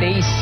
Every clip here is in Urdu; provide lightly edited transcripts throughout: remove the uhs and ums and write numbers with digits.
23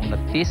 29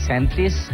37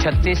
36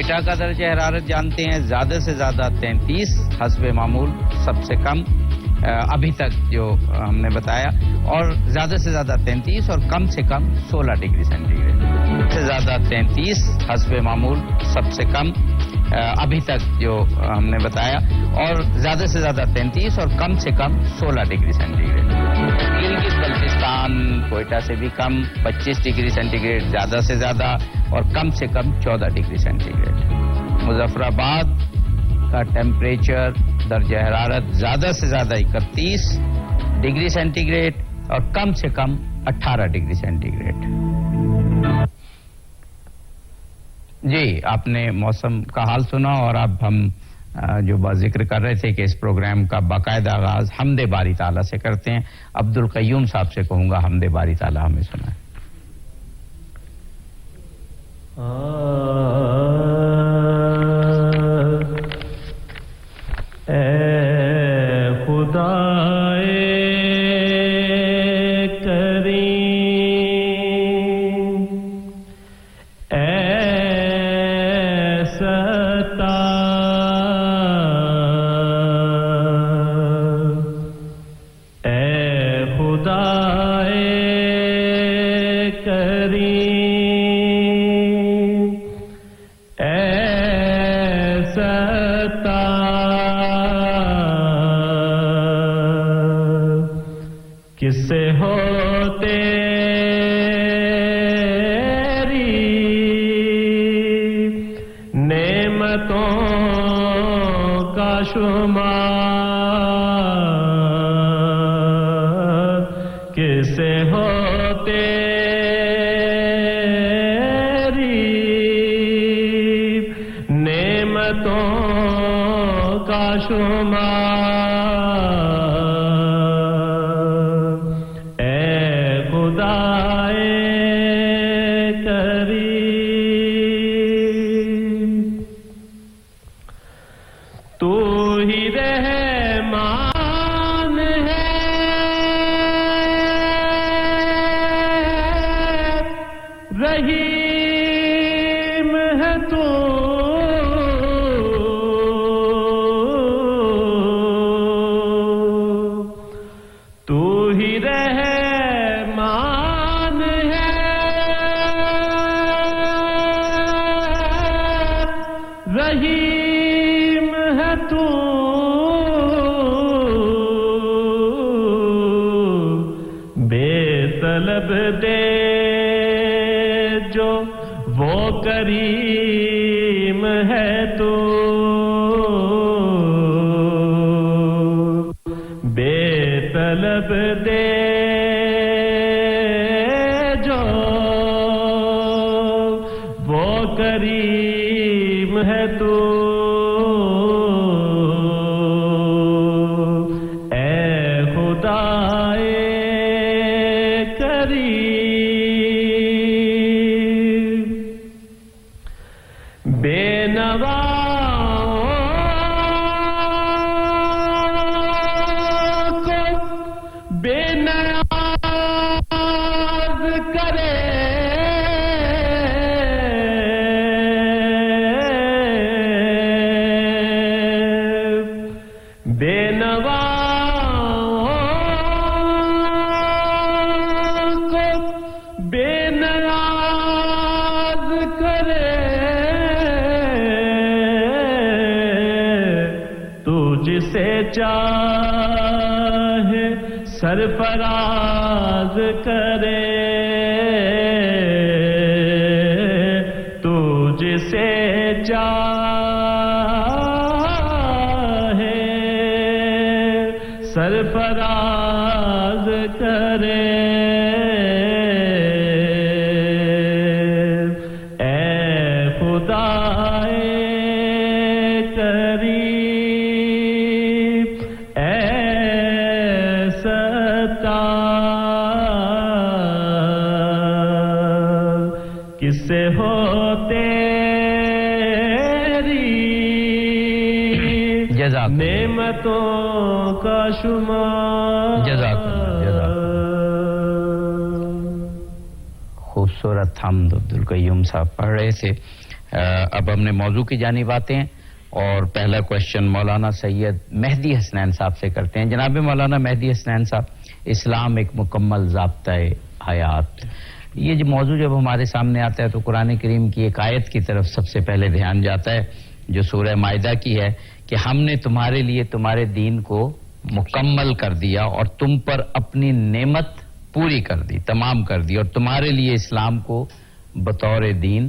کوئٹہ کا درجہ حرارت جانتے ہیں زیادہ سے زیادہ 33 حسب معمول سب سے کم ابھی تک جو ہم نے بتایا اور زیادہ سے زیادہ 33 اور کم سے کم 16 ڈگری سینٹی گریڈ سے زیادہ 33 حسب معمول سب سے کم ابھی تک جو ہم نے بتایا اور زیادہ سے زیادہ 33 اور کم سے کم 16 degree centigrade Gilgit Baltistan Quetta سے بھی کم 25 ڈگری سینٹی گریڈ زیادہ سے زیادہ اور کم سے کم 14 ڈگری سینٹی گریڈ مظفر آباد کا ٹیمپریچر درجہ حرارت زیادہ سے زیادہ 31 ڈگری سینٹی گریڈ اور کم سے کم 18 ڈگری سینٹی گریڈ جی آپ نے موسم کا حال سنا اور اب ہم جو ذکر کر رہے تھے کہ اس پروگرام کا باقاعدہ آغاز حمد باری تعالیٰ سے کرتے ہیں عبد القیوم صاحب سے کہوں گا حمد باری تعالیٰ ہمیں سنائیں سرفراز کرے تو جسے چاہے سرفراز کرے نعمتوں کا شمار جزاک اللہ خوبصورت حمد عبد القیوم صاحب پڑھ رہے تھے اب ہم نے موضوع کی جانب آتے ہیں اور پہلا کوشچن مولانا سید مہدی حسنین صاحب سے کرتے ہیں. جناب مولانا مہدی حسنین صاحب، اسلام ایک مکمل ضابطۂ حیات، یہ جو موضوع جب ہمارے سامنے آتا ہے تو قرآن کریم کی ایک آیت کی طرف سب سے پہلے دھیان جاتا ہے جو سورہ مائدہ کی ہے کہ ہم نے تمہارے لیے تمہارے دین کو مکمل کر دیا اور تم پر اپنی نعمت پوری کر دی، تمام کر دی، اور تمہارے لیے اسلام کو بطور دین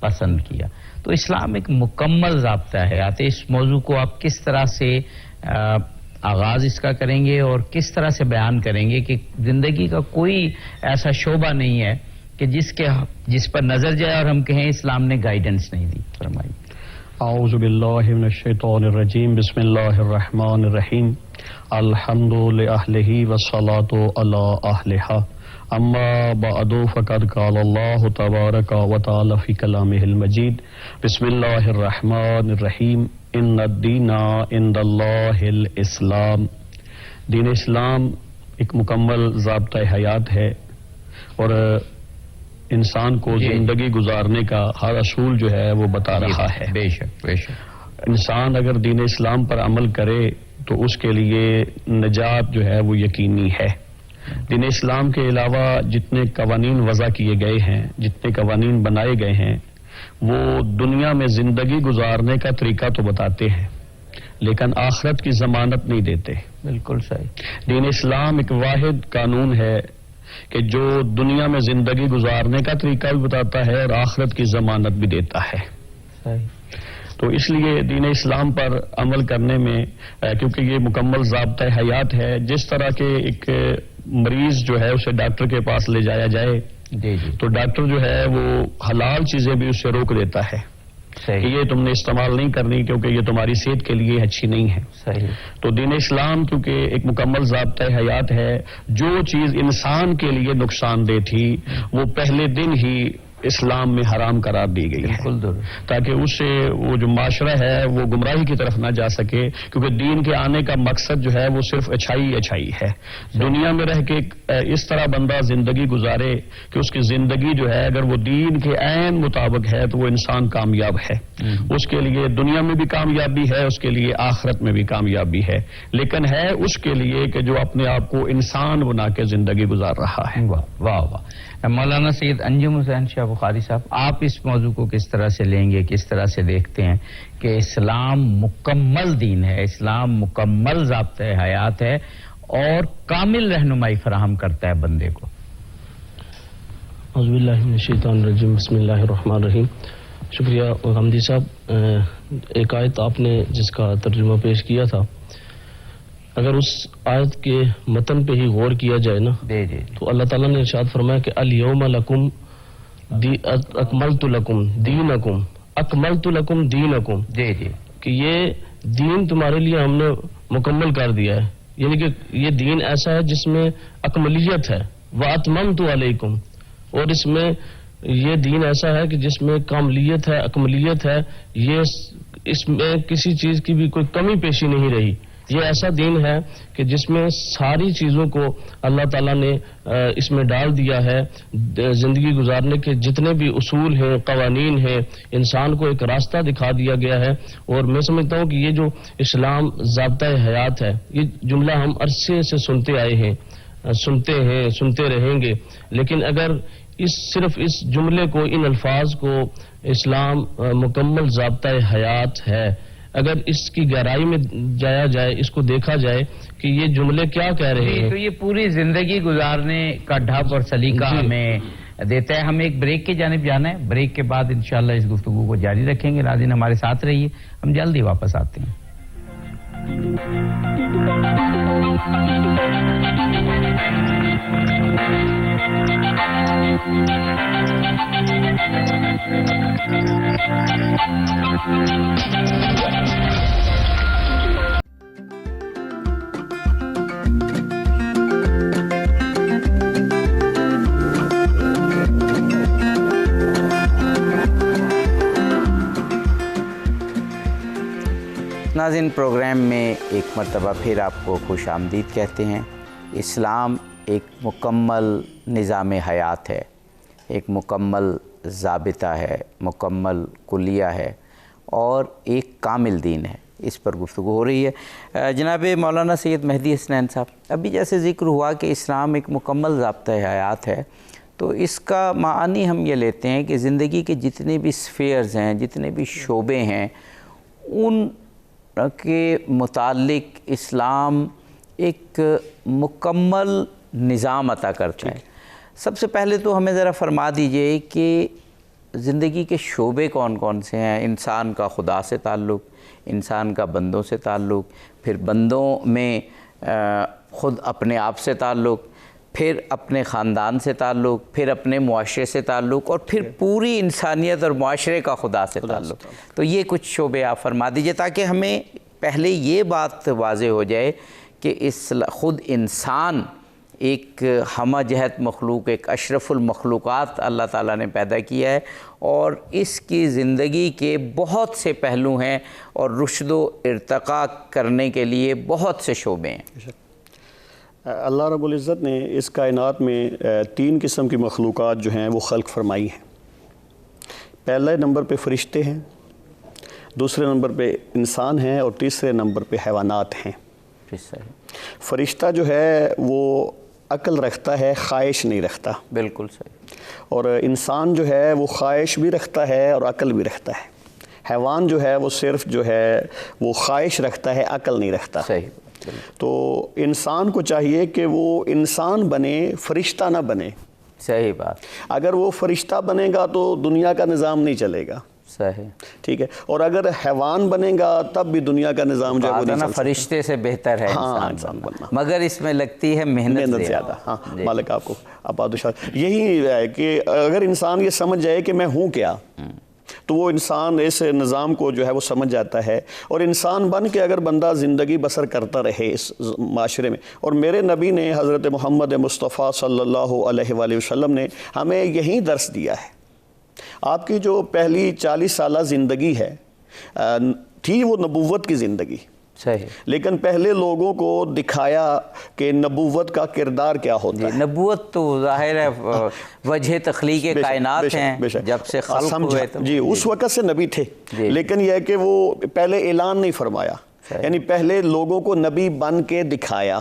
پسند کیا. تو اسلام ایک مکمل ضابطہ ہے. اس موضوع کو آپ کس طرح سے آغاز اس کا کریں گے اور کس طرح سے بیان کریں گے کہ زندگی کا کوئی ایسا شعبہ نہیں ہے کہ جس پر نظر جائے اور ہم کہیں اسلام نے گائیڈنس نہیں دی؟ فرمائیے. اعوذ باللہ من الشیطان الرجیم، بسم اللہ الرحمن الرحیم، الحمد لأہلہ والصلاة علی اہلہا، اما بعد فقد قال اللہ تبارک و تعالی فی کلامہ المجید، بسم اللہ الرحمن الرحیم، ان الدین عند اللہ الاسلام. دین اسلام ایک مکمل ضابطۂ حیات ہے اور انسان کو زندگی گزارنے کا ہر اصول جو ہے وہ بتا رہا ہے. بے شک بے شک. انسان اگر دین اسلام پر عمل کرے تو اس کے لیے نجات جو ہے وہ یقینی ہے. دین اسلام کے علاوہ جتنے قوانین وضع کیے گئے ہیں، جتنے قوانین بنائے گئے ہیں، وہ دنیا میں زندگی گزارنے کا طریقہ تو بتاتے ہیں لیکن آخرت کی ضمانت نہیں دیتے. بالکل صحیح. دین اسلام ایک واحد قانون ہے کہ جو دنیا میں زندگی گزارنے کا طریقہ بھی بتاتا ہے اور آخرت کی ضمانت بھی دیتا ہے. صحیح. تو اس لیے دین اسلام پر عمل کرنے میں کیونکہ یہ مکمل ضابطۂ حیات ہے، جس طرح کے ایک مریض جو ہے اسے ڈاکٹر کے پاس لے جایا جائے جی جی، تو ڈاکٹر جو ہے وہ حلال چیزیں بھی اسے روک دیتا ہے کہ یہ تم نے استعمال نہیں کرنی کیونکہ یہ تمہاری صحت کے لیے اچھی نہیں ہے. صحیح. تو دین اسلام کیونکہ ایک مکمل ضابطۂ حیات ہے، جو چیز انسان کے لیے نقصان دہ تھی وہ پہلے دن ہی اسلام میں حرام قرار دی گئی ہے، بالکل درست، تاکہ اس سے وہ جو معاشرہ ہے وہ گمراہی کی طرف نہ جا سکے. کیونکہ دین کے آنے کا مقصد جو ہے وہ صرف اچھائی ہے. دنیا میں رہ کے اس طرح بندہ زندگی گزارے کہ اس کی زندگی جو ہے اگر وہ دین کے عین مطابق ہے تو وہ انسان کامیاب ہے. اس کے لیے دنیا میں بھی کامیابی ہے، اس کے لیے آخرت میں بھی کامیابی ہے، لیکن ہے اس کے لیے کہ جو اپنے آپ کو انسان بنا کے زندگی گزار رہا ہے. واہ واہ واہ. مولانا سید انجم حسین شاہ بخاری صاحب، آپ اس موضوع کو کس طرح سے لیں گے، کس طرح سے دیکھتے ہیں کہ اسلام مکمل دین ہے، اسلام مکمل ضابطۂ حیات ہے اور کامل رہنمائی فراہم کرتا ہے بندے کو؟ اعوذ باللہ من الشیطان الرجیم، بسم اللہ الرحمن الرحیم. شکریہ غامدی صاحب. ایک آیت آپ نے جس کا ترجمہ پیش کیا تھا، اگر اس آیت کے متن پہ ہی غور کیا جائے نا تو اللہ تعالیٰ نے ارشاد فرمایا کہ الیوم لکم اکملت لکم دینکم، اکملت لکم دینکم، کہ یہ دین تمہارے لیے ہم نے مکمل کر دیا ہے. یعنی کہ یہ دین ایسا ہے جس میں اکملیت ہے. واتممت علیکم، اور اس میں یہ دین ایسا ہے کہ جس میں کاملیت ہے، اکملیت ہے. یہ اس میں کسی چیز کی بھی کوئی کمی پیشی نہیں رہی. یہ ایسا دین ہے کہ جس میں ساری چیزوں کو اللہ تعالیٰ نے اس میں ڈال دیا ہے. زندگی گزارنے کے جتنے بھی اصول ہیں، قوانین ہیں، انسان کو ایک راستہ دکھا دیا گیا ہے. اور میں سمجھتا ہوں کہ یہ جو اسلام ضابطۂ حیات ہے، یہ جملہ ہم عرصے سے سنتے آئے ہیں، سنتے رہیں گے. لیکن اگر صرف اس جملے کو، ان الفاظ کو، اسلام مکمل ضابطۂ حیات ہے، اگر اس کی گہرائی میں جایا جائے، اس کو دیکھا جائے کہ یہ جملے کیا کہہ رہے ہیں، تو یہ پوری زندگی گزارنے کا ڈھب اور سلیقہ ہمیں دیتا ہے. ہم ایک بریک کی جانب جانا ہے، بریک کے بعد انشاءاللہ اس گفتگو کو جاری رکھیں گے. ناظرین ہمارے ساتھ رہیے، ہم جلدی واپس آتے ہیں. ناظرین پروگرام میں ایک مرتبہ پھر آپ کو خوش آمدید کہتے ہیں. اسلام ایک مکمل نظام حیات ہے، ایک مکمل ضابطہ ہے، مکمل کلیہ ہے اور ایک کامل دین ہے، اس پر گفتگو ہو رہی ہے۔ جناب مولانا سید مہدی حسنین صاحب، ابھی جیسے ذکر ہوا کہ اسلام ایک مکمل ضابطہ حیات ہے، تو اس کا معنی ہم یہ لیتے ہیں کہ زندگی کے جتنے بھی سفیئرز ہیں، جتنے بھی شعبے ہیں، ان کے متعلق اسلام ایک مکمل نظام عطا کرتا ہے۔ سب سے پہلے تو ہمیں ذرا فرما دیجئے کہ زندگی کے شعبے کون کون سے ہیں؟ انسان کا خدا سے تعلق، انسان کا بندوں سے تعلق، پھر بندوں میں خود اپنے آپ سے تعلق، پھر اپنے خاندان سے تعلق، پھر اپنے معاشرے سے تعلق، اور پھر پوری انسانیت اور معاشرے کا خدا سے تعلق۔ تو یہ کچھ شعبے آپ فرما دیجئے تاکہ ہمیں پہلے یہ بات واضح ہو جائے کہ خود انسان ایک ہمہ جہت مخلوق، ایک اشرف المخلوقات اللہ تعالیٰ نے پیدا کیا ہے، اور اس کی زندگی کے بہت سے پہلو ہیں اور رشد و ارتقاء کرنے کے لیے بہت سے شعبے ہیں۔ اللہ رب العزت نے اس کائنات میں 3 قسم کی مخلوقات جو ہیں وہ خلق فرمائی ہیں۔ پہلے نمبر پہ فرشتے ہیں، دوسرے نمبر پہ انسان ہیں، اور تیسرے نمبر پہ حیوانات ہیں۔ فرشتہ جو ہے وہ عقل رکھتا ہے، خواہش نہیں رکھتا۔ بالکل صحیح۔ اور انسان جو ہے وہ خواہش بھی رکھتا ہے اور عقل بھی رکھتا ہے۔ حیوان جو ہے وہ صرف جو ہے وہ خواہش رکھتا ہے، عقل نہیں رکھتا۔ صحیح۔ تو انسان کو چاہیے کہ وہ انسان بنے، فرشتہ نہ بنے۔ صحیح بات۔ اگر وہ فرشتہ بنے گا تو دنیا کا نظام نہیں چلے گا۔ صحیح، ٹھیک ہے۔ اور اگر حیوان بنے گا تب بھی دنیا کا نظام جو ہے وہ نہیں چل سکتا۔ فرشتے سے بہتر ہے انسان بننا، مگر اس میں لگتی ہے محنت زیادہ۔ ہاں مالک آپ کو بادشاہ یہی ہے کہ اگر انسان یہ سمجھ جائے کہ میں ہوں کیا، تو وہ انسان اس نظام کو جو ہے وہ سمجھ جاتا ہے، اور انسان بن کے اگر بندہ زندگی بسر کرتا رہے اس معاشرے میں۔ اور میرے نبی نے حضرت محمد مصطفیٰ صلی اللہ علیہ وآلہ وسلم نے ہمیں یہی درس دیا ہے۔ آپ کی جو پہلی 40 سالہ زندگی ہے تھی وہ نبوت کی زندگی، صحیح، لیکن پہلے لوگوں کو دکھایا کہ نبوت کا کردار کیا ہوتا ہے۔ نبوت تو ظاہر ہے وجہ تخلیق کائنات ہیں، جب سے خلق ہوئے جی اس وقت سے نبی تھے، لیکن یہ ہے کہ وہ پہلے اعلان نہیں فرمایا، یعنی پہلے لوگوں کو نبی بن کے دکھایا۔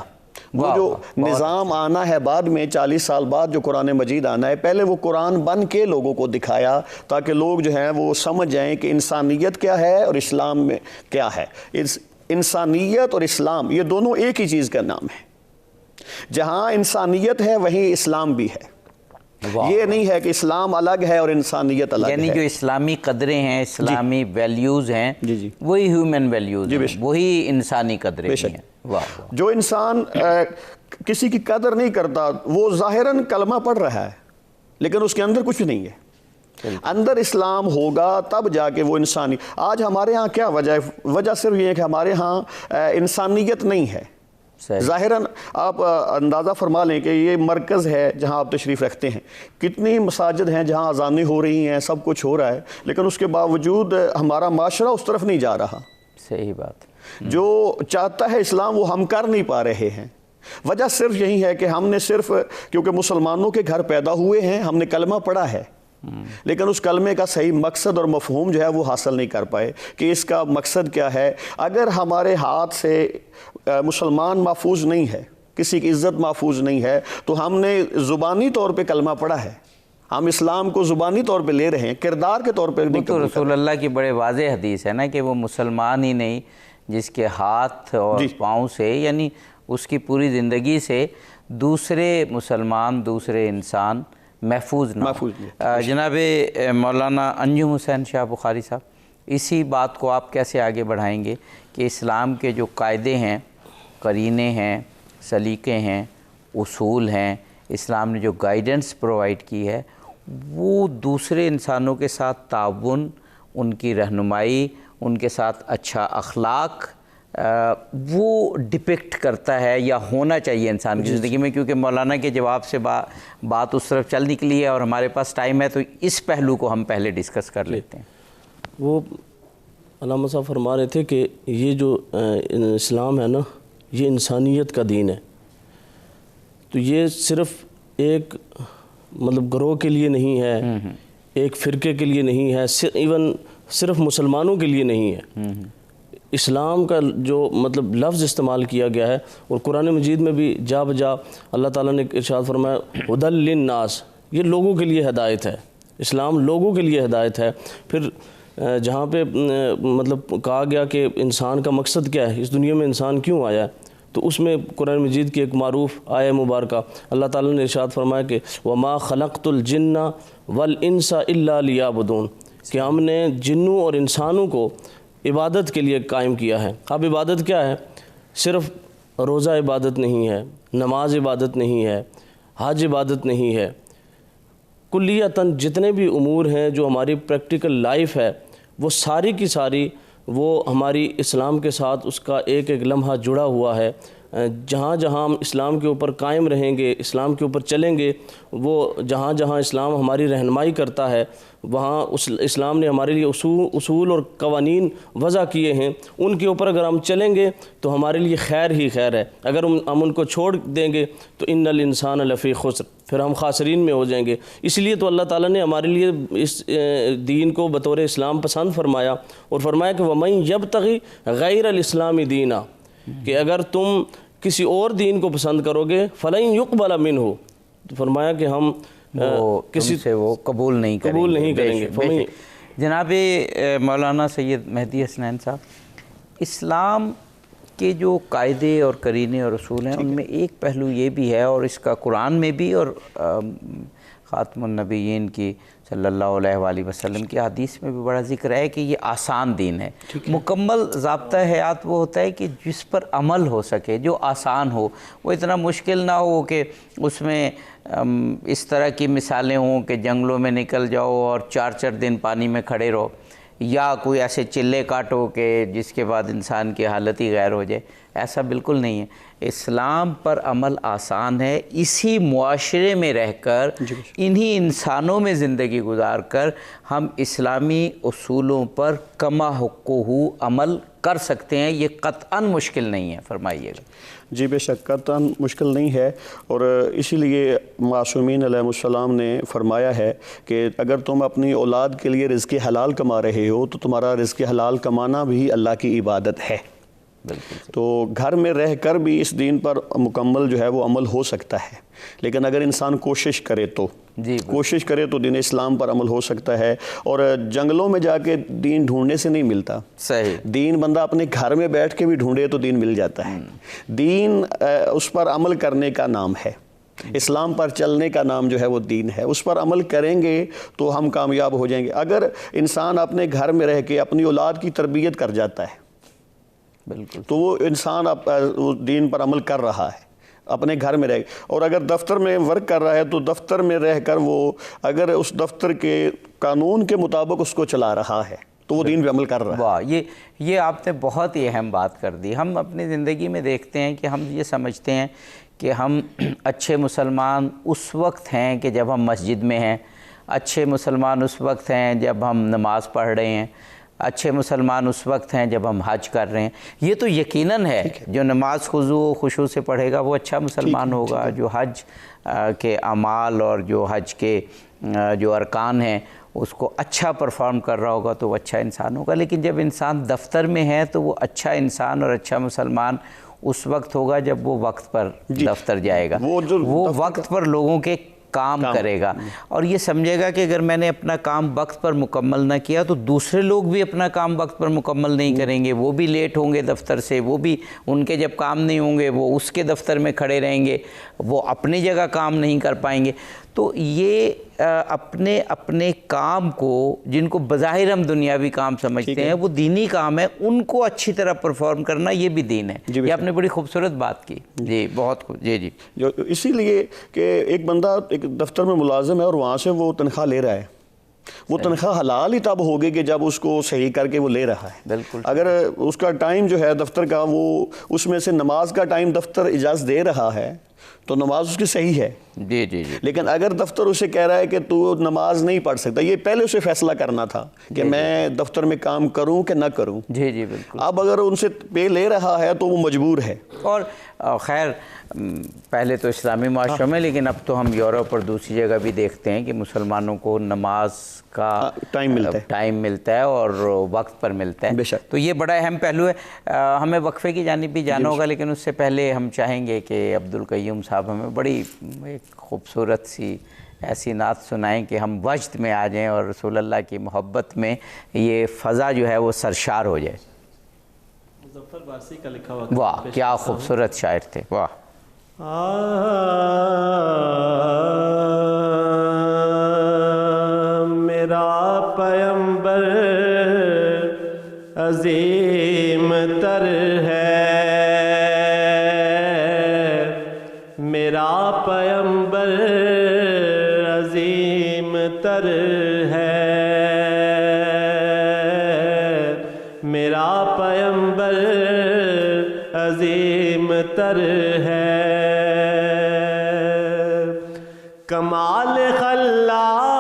وہ جو نظام آنا ہے بعد میں 40 سال بعد جو قرآن مجید آنا ہے، پہلے وہ قرآن بن کے لوگوں کو دکھایا تاکہ لوگ جو ہیں وہ سمجھ جائیں کہ انسانیت کیا ہے اور اسلام میں کیا ہے۔ انسانیت اور اسلام یہ دونوں ایک ہی چیز کا نام ہے۔ جہاں انسانیت ہے وہیں اسلام بھی ہے۔ یہ نہیں ہے کہ اسلام الگ ہے اور انسانیت الگ ہے، یعنی جو اسلامی قدریں ہیں، اسلامی ویلیوز ہیں، وہی ہیومن ویلیوز ہیں، وہی انسانی قدریں ہیں۔ جو انسان کسی کی قدر نہیں کرتا وہ ظاہراً کلمہ پڑھ رہا ہے لیکن اس کے اندر کچھ نہیں ہے۔ اندر اسلام ہوگا تب جا کے وہ انسانی۔ آج ہمارے ہاں کیا وجہ ہے؟ وجہ صرف یہ ہے کہ ہمارے ہاں انسانیت نہیں ہے۔ ظاہراً آپ اندازہ فرما لیں کہ یہ مرکز ہے جہاں آپ تشریف رکھتے ہیں، کتنی مساجد ہیں جہاں اذانیں ہو رہی ہیں، سب کچھ ہو رہا ہے، لیکن اس کے باوجود ہمارا معاشرہ اس طرف نہیں جا رہا۔ صحیح بات۔ جو چاہتا ہے اسلام وہ ہم کر نہیں پا رہے ہیں۔ وجہ صرف یہی ہے کہ ہم نے صرف کیونکہ مسلمانوں کے گھر پیدا ہوئے ہیں، ہم نے کلمہ پڑھا ہے، لیکن اس کلمے کا صحیح مقصد اور مفہوم جو ہے وہ حاصل نہیں کر پائے کہ اس کا مقصد کیا ہے۔ اگر ہمارے ہاتھ سے مسلمان محفوظ نہیں ہے، کسی کی عزت محفوظ نہیں ہے، تو ہم نے زبانی طور پہ کلمہ پڑھا ہے، ہم اسلام کو زبانی طور پہ لے رہے ہیں، کردار کے طور پہ نہیں۔ تو رسول اللہ کی بڑے واضح حدیث ہے نا کہ وہ مسلمان ہی نہیں جس کے ہاتھ اور پاؤں سے، یعنی اس کی پوری زندگی سے دوسرے مسلمان، دوسرے انسان محفوظ نہ ہو۔ جناب مولانا انجم حسین شاہ بخاری صاحب، اسی بات کو آپ کیسے آگے بڑھائیں گے کہ اسلام کے جو قاعدے ہیں، قرینے ہیں، سلیقے ہیں، اصول ہیں، اسلام نے جو گائیڈنس پرووائڈ کی ہے، وہ دوسرے انسانوں کے ساتھ تعاون، ان کی رہنمائی، ان کے ساتھ اچھا اخلاق وہ ڈپکٹ کرتا ہے یا ہونا چاہیے انسان کی زندگی میں؟ کیونکہ مولانا کے جواب سے بات اس طرف چل نکلی ہے اور ہمارے پاس ٹائم ہے، تو اس پہلو کو ہم پہلے ڈسکس کر لیتے ہیں۔ وہ علامہ صاحب فرما رہے تھے کہ یہ جو اسلام ہے نا، یہ انسانیت کا دین ہے، تو یہ صرف ایک مطلب گروہ کے لیے نہیں ہے، ایک فرقے کے لیے نہیں ہے، ایون صرف مسلمانوں کے لیے نہیں ہے۔ اسلام کا جو مطلب لفظ استعمال کیا گیا ہے، اور قرآن مجید میں بھی جا بجا اللہ تعالیٰ نے ارشاد فرمایا ہدی للناس، یہ لوگوں کے لیے ہدایت ہے، اسلام لوگوں کے لیے ہدایت ہے۔ پھر جہاں پہ مطلب کہا گیا کہ انسان کا مقصد کیا ہے، اس دنیا میں انسان کیوں آیا ہے، تو اس میں قرآن مجید کی ایک معروف آیہ مبارکہ اللہ تعالیٰ نے ارشاد فرمایا کہ وَمَا خَلَقْتُ الْجِنَّ وَالْإِنسَ إِلَّا لِيَعْبُدُونَ، کہ ہم نے جنوں اور انسانوں کو عبادت کے لیے قائم کیا ہے۔ اب عبادت کیا ہے؟ صرف روزہ عبادت نہیں ہے، نماز عبادت نہیں ہے، حج عبادت نہیں ہے، کلیتاً جتنے بھی امور ہیں جو ہماری پریکٹیکل لائف ہے، وہ ساری کی ساری وہ ہماری اسلام کے ساتھ اس کا ایک ایک لمحہ جڑا ہوا ہے۔ جہاں جہاں ہم اسلام کے اوپر قائم رہیں گے، اسلام کے اوپر چلیں گے، وہ جہاں جہاں اسلام ہماری رہنمائی کرتا ہے، وہاں اسلام نے ہمارے لیے اصول اور قوانین وضع کیے ہیں، ان کے اوپر اگر ہم چلیں گے تو ہمارے لیے خیر ہی خیر ہے۔ اگر ہم ان کو چھوڑ دیں گے تو ان الانسان لفی خسر، پھر ہم خاسرین میں ہو جائیں گے۔ اس لیے تو اللہ تعالیٰ نے ہمارے لیے اس دین کو بطور اسلام پسند فرمایا، اور فرمایا کہ وَمَن یبتغی غیر الاسلام دینا، کہ اگر تم کسی اور دین کو پسند کرو گے فَلَن يُقْبَلَ مِنْهُ، تو فرمایا کہ ہم کسی سے وہ قبول نہیں کریں گے۔ جناب مولانا سید مہدی حسنین صاحب، اسلام کے جو قاعدے اور قرینے اور اصول ہیں ان میں ایک پہلو یہ بھی ہے، اور اس کا قرآن میں بھی اور خاتم النبیین کی صلی اللہ علیہ وآلہ وسلم کی حدیث میں بھی بڑا ذکر ہے کہ یہ آسان دین ہے۔ مکمل ضابطہ حیات وہ ہوتا ہے کہ جس پر عمل ہو سکے، جو آسان ہو، وہ اتنا مشکل نہ ہو کہ اس میں اس طرح کی مثالیں ہوں کہ جنگلوں میں نکل جاؤ اور 4 دن پانی میں کھڑے رہو، یا کوئی ایسے چلے کاٹو کہ جس کے بعد انسان کی حالت ہی غیر ہو جائے۔ ایسا بالکل نہیں ہے۔ اسلام پر عمل آسان ہے، اسی معاشرے میں رہ کر، انہی انسانوں میں زندگی گزار کر ہم اسلامی اصولوں پر کما حقہ عمل کر سکتے ہیں۔ یہ قطعاً مشکل نہیں ہے، فرمائیے گا۔ جی بے شک قطعاً مشکل نہیں ہے، اور اسی لیے معصومین علیہ السلام نے فرمایا ہے کہ اگر تم اپنی اولاد کے لیے رزق حلال کما رہے ہو تو تمہارا رزق حلال کمانا بھی اللہ کی عبادت ہے۔ تو گھر میں رہ کر بھی اس دین پر مکمل جو ہے وہ عمل ہو سکتا ہے، لیکن اگر انسان کوشش کرے تو دین اسلام پر عمل ہو سکتا ہے۔ اور جنگلوں میں جا کے دین ڈھونڈنے سے نہیں ملتا، صحیح دین بندہ اپنے گھر میں بیٹھ کے بھی ڈھونڈے تو دین مل جاتا ہے۔ دین اس پر عمل کرنے کا نام ہے، اسلام پر چلنے کا نام جو ہے وہ دین ہے۔ اس پر عمل کریں گے تو ہم کامیاب ہو جائیں گے۔ اگر انسان اپنے گھر میں رہ کے اپنی اولاد کی تربیت کر جاتا ہے بالکل، تو وہ انسان دین پر عمل کر رہا ہے اپنے گھر میں رہ، اور اگر دفتر میں ورک کر رہا ہے تو دفتر میں رہ کر وہ اگر اس دفتر کے قانون کے مطابق اس کو چلا رہا ہے تو وہ دین پہ عمل کر رہا ہے۔ واہ، یہ آپ نے بہت ہی اہم بات کر دی۔ ہم اپنی زندگی میں دیکھتے ہیں کہ ہم یہ سمجھتے ہیں کہ ہم اچھے مسلمان اس وقت ہیں کہ جب ہم مسجد میں ہیں، اچھے مسلمان اس وقت ہیں جب ہم نماز پڑھ رہے ہیں، اچھے مسلمان اس وقت ہیں جب ہم حج کر رہے ہیں۔ یہ تو یقیناً ہے، جو نماز خضوع و خشوع سے پڑھے گا وہ اچھا مسلمان ہوگا، جو حج کے اعمال اور جو حج کے جو ارکان ہیں اس کو اچھا پرفارم کر رہا ہوگا تو وہ اچھا انسان ہوگا۔ لیکن جب انسان دفتر میں ہے تو وہ اچھا انسان اور اچھا مسلمان اس وقت ہوگا جب وہ وقت پر دفتر جائے گا، وہ وقت پر لوگوں کے کام کرے گا، اور یہ سمجھے گا کہ اگر میں نے اپنا کام وقت پر مکمل نہ کیا تو دوسرے لوگ بھی اپنا کام وقت پر مکمل نہیں کریں گے، وہ بھی لیٹ ہوں گے دفتر سے، وہ بھی ان کے جب کام نہیں ہوں گے وہ اس کے دفتر میں کھڑے رہیں گے، وہ اپنی جگہ کام نہیں کر پائیں گے۔ تو یہ اپنے اپنے کام کو، جن کو بظاہر ہم دنیاوی کام سمجھتے ہیں وہ دینی کام ہے، ان کو اچھی طرح پرفارم کرنا یہ بھی دین ہے۔ یہ آپ نے بڑی خوبصورت بات کی، جی بہت خوب، جی اسی لیے کہ ایک بندہ ایک دفتر میں ملازم ہے اور وہاں سے وہ تنخواہ لے رہا ہے، وہ تنخواہ حلال ہی تب ہوگی کہ جب اس کو صحیح کر کے وہ لے رہا ہے۔ بالکل، اگر اس کا ٹائم جو ہے دفتر کا وہ اس میں سے نماز کا ٹائم دفتر اجازت دے رہا ہے تو نماز اس کی صحیح ہے. جی جی جی. لیکن اگر دفتر اسے کہہ رہا ہے کہ تو نماز نہیں پڑھ سکتا، یہ پہلے اسے فیصلہ کرنا تھا کہ میں دفتر میں کام کروں کہ نہ کروں. جی جی بالکل. اب اگر ان سے پے لے رہا ہے تو وہ مجبور ہے. اور خیر پہلے تو اسلامی معاشروں میں، لیکن اب تو ہم یورپ اور دوسری جگہ بھی دیکھتے ہیں کہ مسلمانوں کو نماز کا ٹائم ملتا ہے اور وقت پر ملتا ہے. بے شک. تو یہ بڑا اہم پہلو ہے. ہمیں وقفے کی جانب بھی جانا ہوگا، لیکن اس سے پہلے ہم چاہیں گے کہ عبدالقیوم صاحب ہمیں بڑی ایک خوبصورت سی ایسی نعت سنائیں کہ ہم وجد میں آ جائیں اور رسول اللہ کی محبت میں یہ فضا جو ہے وہ سرشار ہو جائے. مظفر بارسی کا لکھا ہوا. واہ کیا خوبصورت شاعر تھے. واہ. میرا پیمبر عظیم تر ہے، میرا پیمبر عظیم تر ہے، میرا پیمبر عظیم تر ہے. کمال خلاق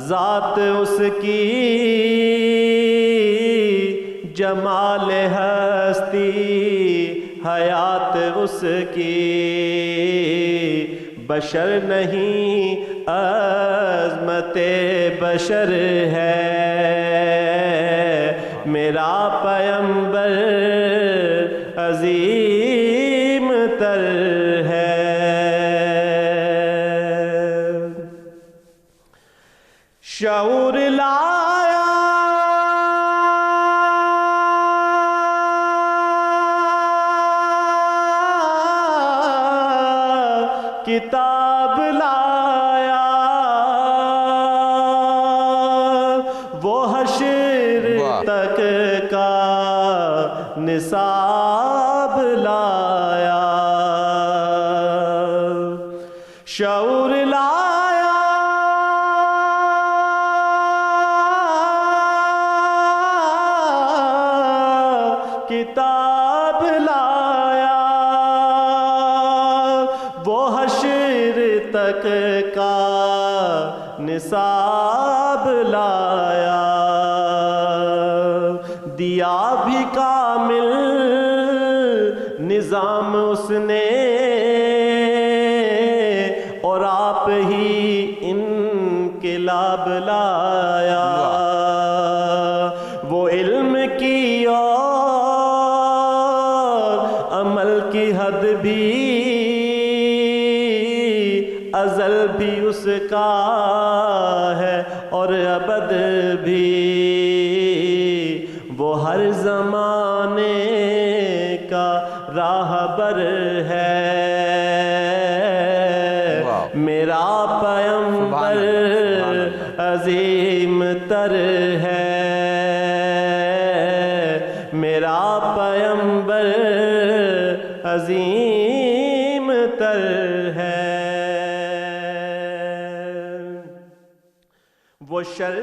ذات اس کی، جمال ہستی حیات اس کی، بشر نہیں عظمت بشر ہے، میرا پیمبر عظیم تر ہے. شعور لایا کتاب لایا، وہ حشر تک کا نصاب لایا. شعور لایا کتاب لایا، وہ حشر تک کا نصاب لایا. دیا بھی کامل نظام اس نے، اور آپ ہی انقلاب لایا. وہ علم کی اور عمل کی حد بھی، ازل بھی اس کا ہے اور ابد بھی. وہ ہر زمانے کا راہبر ہے، میرا پیمبر عظیم تر ہے، میرا پیمبر عظیم تر ہے. وہ شر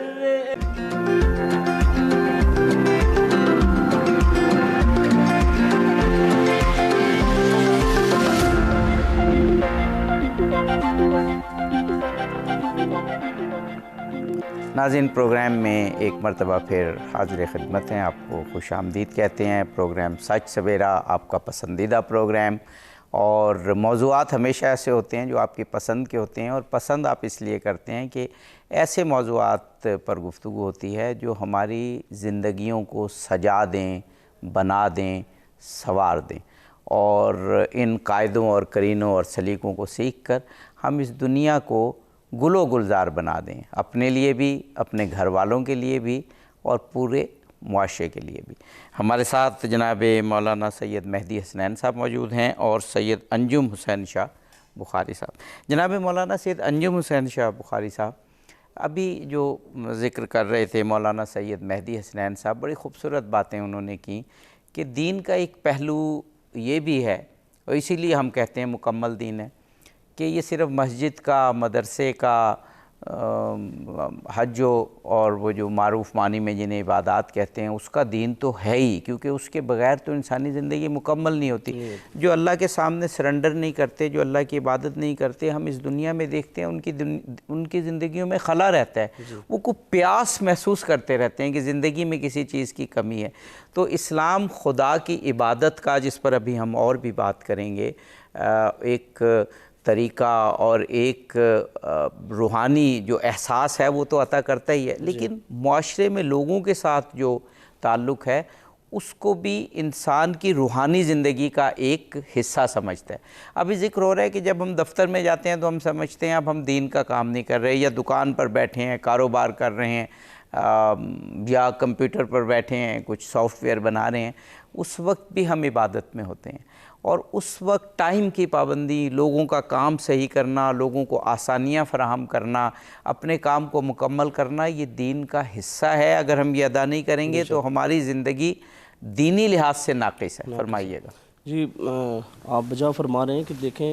ناظرین پروگرام میں ایک مرتبہ پھر حاضر خدمت ہیں. آپ کو خوش آمدید کہتے ہیں. پروگرام سچ سویرا آپ کا پسندیدہ پروگرام، اور موضوعات ہمیشہ ایسے ہوتے ہیں جو آپ کی پسند کے ہوتے ہیں، اور پسند آپ اس لیے کرتے ہیں کہ ایسے موضوعات پر گفتگو ہوتی ہے جو ہماری زندگیوں کو سجا دیں، بنا دیں، سنوار دیں، اور ان قاعدوں اور قرینوں اور سلیقوں کو سیکھ کر ہم اس دنیا کو گل و گلزار بنا دیں، اپنے لیے بھی، اپنے گھر والوں کے لیے بھی، اور پورے معاشرے کے لیے بھی. ہمارے ساتھ جناب مولانا سید مہدی حسنین صاحب موجود ہیں اور سید انجم حسین شاہ بخاری صاحب. جناب مولانا سید انجم حسین شاہ بخاری صاحب، ابھی جو ذکر کر رہے تھے مولانا سید مہدی حسنین صاحب، بڑی خوبصورت باتیں انہوں نے کی کہ دین کا ایک پہلو یہ بھی ہے، اور اسی لیے ہم کہتے ہیں مکمل دین ہے، کہ یہ صرف مسجد کا، مدرسے کا حج اور وہ جو معروف معنی میں جنہیں عبادات کہتے ہیں اس کا دین تو ہے ہی، کیونکہ اس کے بغیر تو انسانی زندگی مکمل نہیں ہوتی۔ جو اللہ کے سامنے سرنڈر نہیں کرتے، جو اللہ کی عبادت نہیں کرتے، ہم اس دنیا میں دیکھتے ہیں ان کی زندگیوں میں خلا رہتا ہے، وہ کو پیاس محسوس کرتے رہتے ہیں کہ زندگی میں کسی چیز کی کمی ہے۔ تو اسلام خدا کی عبادت کا، جس پر ابھی ہم اور بھی بات کریں گے، ایک طریقہ اور ایک روحانی جو احساس ہے وہ تو عطا کرتا ہی ہے، لیکن معاشرے میں لوگوں کے ساتھ جو تعلق ہے اس کو بھی انسان کی روحانی زندگی کا ایک حصہ سمجھتا ہے۔ ابھی ذکر ہو رہا ہے کہ جب ہم دفتر میں جاتے ہیں تو ہم سمجھتے ہیں اب ہم دین کا کام نہیں کر رہے، یا دکان پر بیٹھے ہیں کاروبار کر رہے ہیں، یا کمپیوٹر پر بیٹھے ہیں کچھ سافٹ ویئر بنا رہے ہیں، اس وقت بھی ہم عبادت میں ہوتے ہیں۔ اور اس وقت ٹائم کی پابندی، لوگوں کا کام صحیح کرنا، لوگوں کو آسانیاں فراہم کرنا، اپنے کام کو مکمل کرنا، یہ دین کا حصہ ہے۔ اگر ہم یہ ادا نہیں کریں گے تو ہماری زندگی دینی لحاظ سے ناقص ہے۔ فرمائیے گا جی۔ آپ بجا فرما رہے ہیں کہ دیکھیں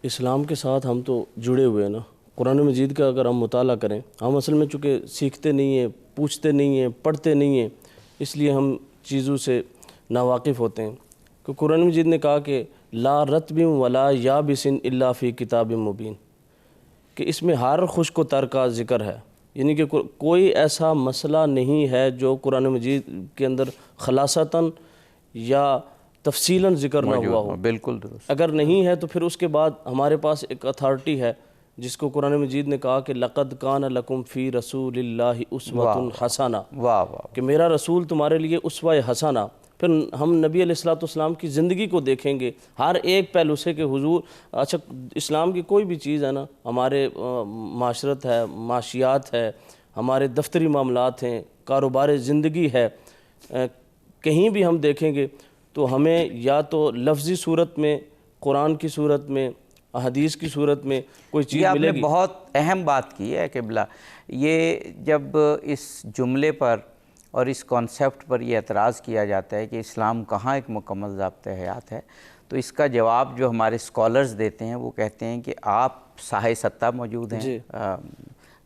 اسلام کے ساتھ ہم تو جڑے ہوئے ہیں نا، قرآن مجید کا اگر ہم مطالعہ کریں، ہم اصل میں چونکہ سیکھتے نہیں ہیں، پوچھتے نہیں ہیں، پڑھتے نہیں ہیں، اس لیے ہم چیزوں سے ناواقف ہوتے ہیں۔ کہ قرآن مجید نے کہا کہ لا رطب ولا یابس الا فی کتاب مبین، کہ اس میں ہر خشک و تر کا ذکر ہے، یعنی کہ کوئی ایسا مسئلہ نہیں ہے جو قرآن مجید کے اندر خلاصتاً یا تفصیلاً ذکر نہ ہوا ہو۔ بالکل درست۔ اگر نہیں ہے تو پھر اس کے بعد ہمارے پاس ایک اتھارٹی ہے جس کو قرآن مجید نے کہا کہ لقد کان لکم فی رسول اللہ اسوۃ حسنہ، واہ واہ، کہ میرا رسول تمہارے لیے اسوہ حسنہ۔ پھر ہم نبی علیہ الصلوۃ والسلام کی زندگی کو دیکھیں گے، ہر ایک پہلو سے کہ حضور، اچھا اسلام کی کوئی بھی چیز ہے نا، ہمارے معاشرت ہے، معاشیات ہے، ہمارے دفتری معاملات ہیں، کاروبار زندگی ہے، کہیں بھی ہم دیکھیں گے تو ہمیں یا تو لفظی صورت میں، قرآن کی صورت میں، احادیث کی صورت میں کوئی چیز ملے گی۔ آپ نے بہت اہم بات کی ہے قبلہ، یہ جب اس جملے پر اور اس کانسیپٹ پر یہ اعتراض کیا جاتا ہے کہ اسلام کہاں ایک مکمل ضابطۂ حیات ہے، تو اس کا جواب جو ہمارے اسکالرز دیتے ہیں وہ کہتے ہیں کہ آپ صحیح ستہ موجود ہیں،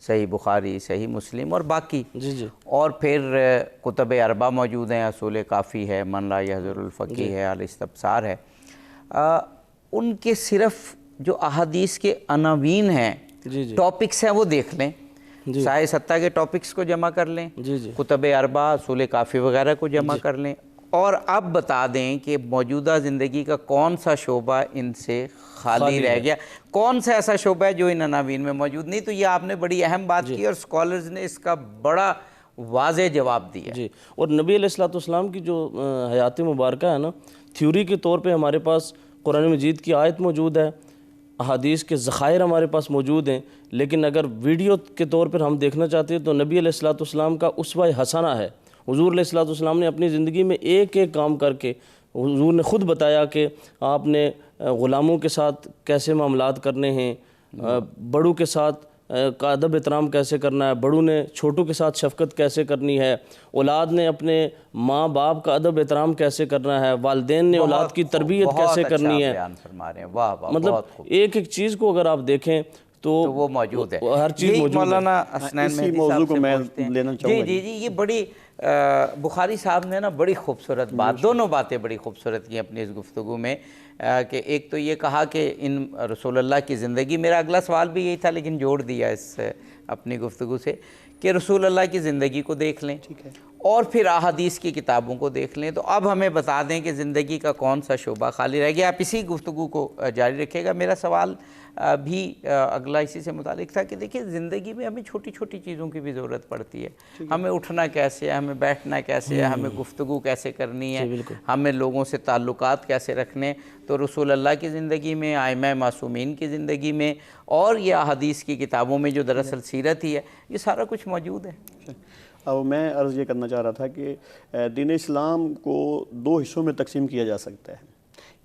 صحیح بخاری، صحیح مسلم اور باقی، اور پھر کتب اربع موجود ہیں، اصول کافی ہے، من لا یحضر الفقیہ ہے، الاستبصار ہے۔ ان کے صرف جو احادیث کے عناوین ہیں، ٹاپکس ہیں، وہ دیکھ لیں، صحیح ستہ کے ٹاپکس کو جمع کر لیں، کتب اربع، اصول کافی وغیرہ کو جمع کر لیں، اور اب بتا دیں کہ موجودہ زندگی کا کون سا شعبہ ان سے خالی رہ گیا، کون سا ایسا شعبہ ہے جو ان عناوین میں موجود نہیں۔ تو یہ آپ نے بڑی اہم بات کی اور اسکالرز نے اس کا بڑا واضح جواب دیا۔ جی، اور نبی علیہ الصلوۃ والسلام کی جو حیات مبارکہ ہے نا، تھیوری کے طور پہ ہمارے پاس قرآن مجید کی آیت موجود ہے، احادیث کے ذخائر ہمارے پاس موجود ہیں، لیکن اگر ویڈیو کے طور پر ہم دیکھنا چاہتے ہیں تو نبی علیہ الصلوۃ والسلام کا اسوہ حسنہ ہے۔ حضور علیہ الصلوۃ والسلام نے اپنی زندگی میں ایک ایک کام کر کے، حضور نے خود بتایا کہ آپ نے غلاموں کے ساتھ کیسے معاملات کرنے ہیں، بڑوں کے ساتھ کا ادب احترام کیسے کرنا ہے، بڑوں نے چھوٹوں کے ساتھ شفقت کیسے کرنی ہے، اولاد نے اپنے ماں باپ کا ادب احترام کیسے کرنا ہے، والدین نے اولاد کی تربیت کیسے کرنی ہے۔ مطلب ایک ایک چیز کو اگر آپ دیکھیں تو وہ موجود ہے، ہر چیز موجود ہے۔ مولانا حسنین مہدی موضوع صاحب کو سے میں پوچھتے ہیں۔ لینا چاہوں گا۔ جی، یہ بڑی بخاری صاحب نے نا بڑی خوبصورت بات، دونوں باتیں بڑی خوبصورت کی اپنی اس گفتگو میں، کہ ایک تو یہ کہا کہ ان رسول اللہ کی زندگی، میرا اگلا سوال بھی یہی تھا لیکن جوڑ دیا اس اپنی گفتگو سے، کہ رسول اللہ کی زندگی کو دیکھ لیں اور پھر احادیث کی کتابوں کو دیکھ لیں، تو اب ہمیں بتا دیں کہ زندگی کا کون سا شعبہ خالی رہ گیا۔ آپ اسی گفتگو کو جاری رکھے گا۔ میرا سوال بھی اگلا اسی سے متعلق تھا کہ دیکھیں زندگی میں ہمیں چھوٹی چھوٹی چیزوں کی بھی ضرورت پڑتی ہے، ہمیں اٹھنا کیسے ہے، ہمیں بیٹھنا کیسے ہے، ہمیں گفتگو کیسے کرنی ہے، ہمیں لوگوں سے تعلقات کیسے رکھنے، تو رسول اللہ کی زندگی میں، ائمہ معصومین کی زندگی میں، اور یہ احادیث کی کتابوں میں جو دراصل سیرت ہی ہے، یہ سارا کچھ موجود ہے۔ اب میں عرض یہ کرنا چاہ رہا تھا کہ دین اسلام کو دو حصوں میں تقسیم کیا جا سکتا ہے،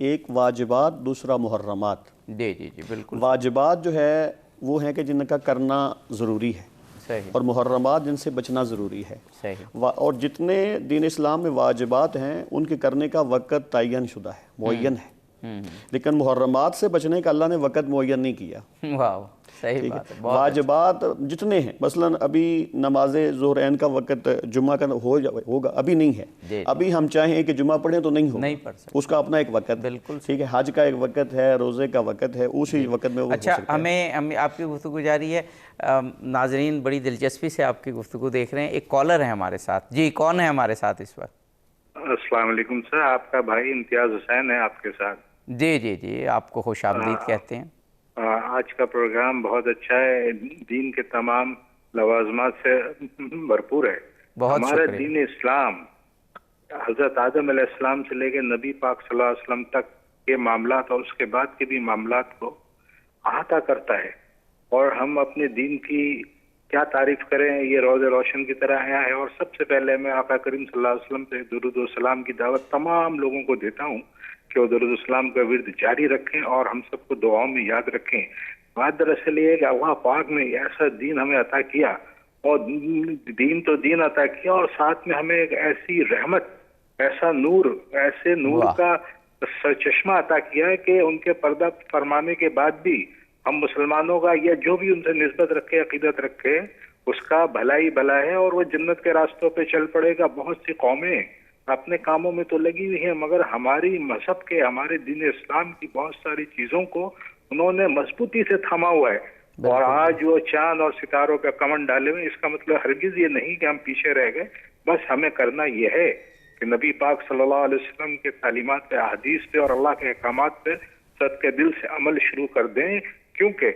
ایک واجبات، دوسرا محرمات۔ جی بالکل۔ واجبات جو ہے وہ ہیں کہ جن کا کرنا ضروری ہے، صحیح، اور محرمات جن سے بچنا ضروری ہے، صحیح، اور جتنے دین اسلام میں واجبات ہیں ان کے کرنے کا وقت تعین شدہ ہے، معین ہے، لیکن محرمات سے بچنے کا اللہ نے وقت معین نہیں کیا۔ واہ، صحیح ٹھیک بات ہے، ہے، بہت واجبات جتنے ہیں، مثلاً ابھی نماز ظہرین کا وقت جمعہ کا ہوگا، ابھی نہیں ہے، جی ابھی ہم چاہیں کہ جمعہ پڑھیں تو نہیں ہوگا، نہیں پڑھ سکتے، اس کا اپنا ایک وقت ہے، بالکل ٹھیک ہے، حج کا ایک وقت ہے، روزے کا وقت ہے، اسی وقت میں وہ ہو اچھا، سکتا ہے۔ ہمیں آپ کی گفتگو جاری ہے، ناظرین بڑی دلچسپی سے آپ کی گفتگو دیکھ رہے ہیں، ایک کالر ہے ہمارے ساتھ، جی کون ہے ہمارے ساتھ اس وقت؟ السلام علیکم سر، آپ کا بھائی امتیاز حسین ہے آپ کے ساتھ۔ جی جی جی، آپ کو خوش آمدید کہتے ہیں۔ آج کا پروگرام بہت اچھا ہے، دین کے تمام لوازمات سے بھرپور ہے۔ بہت ہمارا شکریہ۔ دین اسلام حضرت آدم علیہ السلام سے لے کے نبی پاک صلی اللہ علیہ وسلم تک کے معاملات اور اس کے بعد کے بھی معاملات کو احاطہ کرتا ہے، اور ہم اپنے دین کی کیا تعریف کریں، یہ روز روشن کی طرح آیا ہے۔ اور سب سے پہلے میں آقا کریم صلی اللہ علیہ وسلم سے درود و سلام کی دعوت تمام لوگوں کو دیتا ہوں کہ وہ درود و سلام کا ورد جاری رکھیں اور ہم سب کو دعاؤں میں یاد رکھیں۔ بات دراصل یہ ہے کہ اللہ پاک نے ایسا دین ہمیں عطا کیا، اور دین تو دین عطا کیا، اور ساتھ میں ہمیں ایک ایسی رحمت، ایسا نور، ایسے نور واہ، کا چشمہ عطا کیا ہے کہ ان کے پردہ فرمانے کے بعد بھی ہم مسلمانوں کا یا جو بھی ان سے نسبت رکھے، عقیدت رکھے، اس کا بھلا ہی بھلا ہے، اور وہ جنت کے راستوں پہ چل پڑے گا۔ بہت سی قومیں اپنے کاموں میں تو لگی ہوئی ہیں، مگر ہماری مذہب کے، ہمارے دین اسلام کی بہت ساری چیزوں کو انہوں نے مضبوطی سے تھاما ہوا ہے، اور آج وہ چاند اور ستاروں پہ کمن ڈالے ہوئے۔ اس کا مطلب ہرگز یہ نہیں کہ ہم پیچھے رہ گئے، بس ہمیں کرنا یہ ہے کہ نبی پاک صلی اللہ علیہ وسلم کے تعلیمات پہ، احادیث پہ اور اللہ کے احکامات پہ صدقے دل سے عمل شروع کر دیں، کیونکہ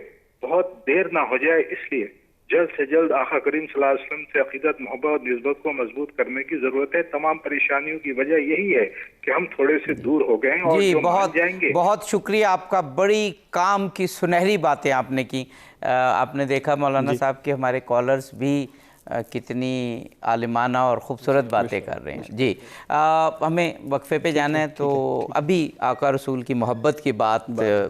بہت دیر نہ ہو جائے۔ اس لیے جلد سے جلد آقا کریم صلی اللہ علیہ وسلم سے عقیدت، محبت اور نسبت کو مضبوط کرنے کی ضرورت ہے۔ تمام پریشانیوں کی وجہ یہی ہے کہ ہم تھوڑے سے دور ہو گئے ہیں، اور جی جو مان بہت جائیں گے۔ بہت شکریہ آپ کا، بڑی کام کی سنہری باتیں آپ نے کی۔ آپ نے دیکھا مولانا صاحب کہ ہمارے کالرز بھی کتنی عالمانہ اور خوبصورت باتیں کر رہے ہیں۔ جی ہمیں وقفے پہ جانا ہے، تو ابھی آقا رسول کی محبت کی بات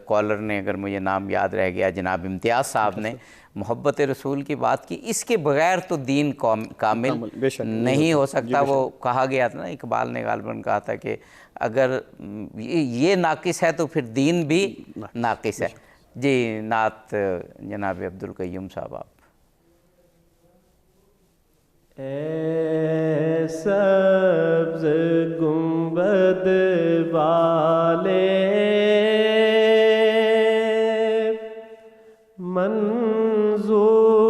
کالر نے، اگر مجھے نام یاد رہ گیا، جناب امتیاز صاحب نے محبت رسول کی بات کی۔ اس کے بغیر تو دین کامل بے شک نہیں ہو سکتا۔ وہ کہا گیا تھا نا، اقبال نے غالباً کہا تھا کہ اگر یہ ناقص ہے تو پھر دین بھی ناقص ہے۔ جی نعت جناب عبدالقیوم صاحب آپ۔ اے سبز گنبد والے منظور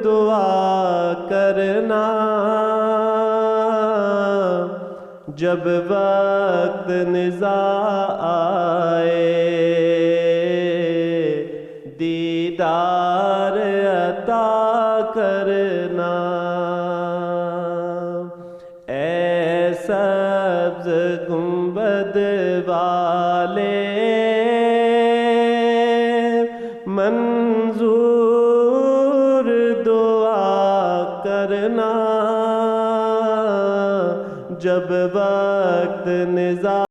دعا کرنا، جب وقت نزاع آئے دیدار عطا کرنا۔ اے سبز گنبد والے منظور دعا کرنا، جب وقت نزاع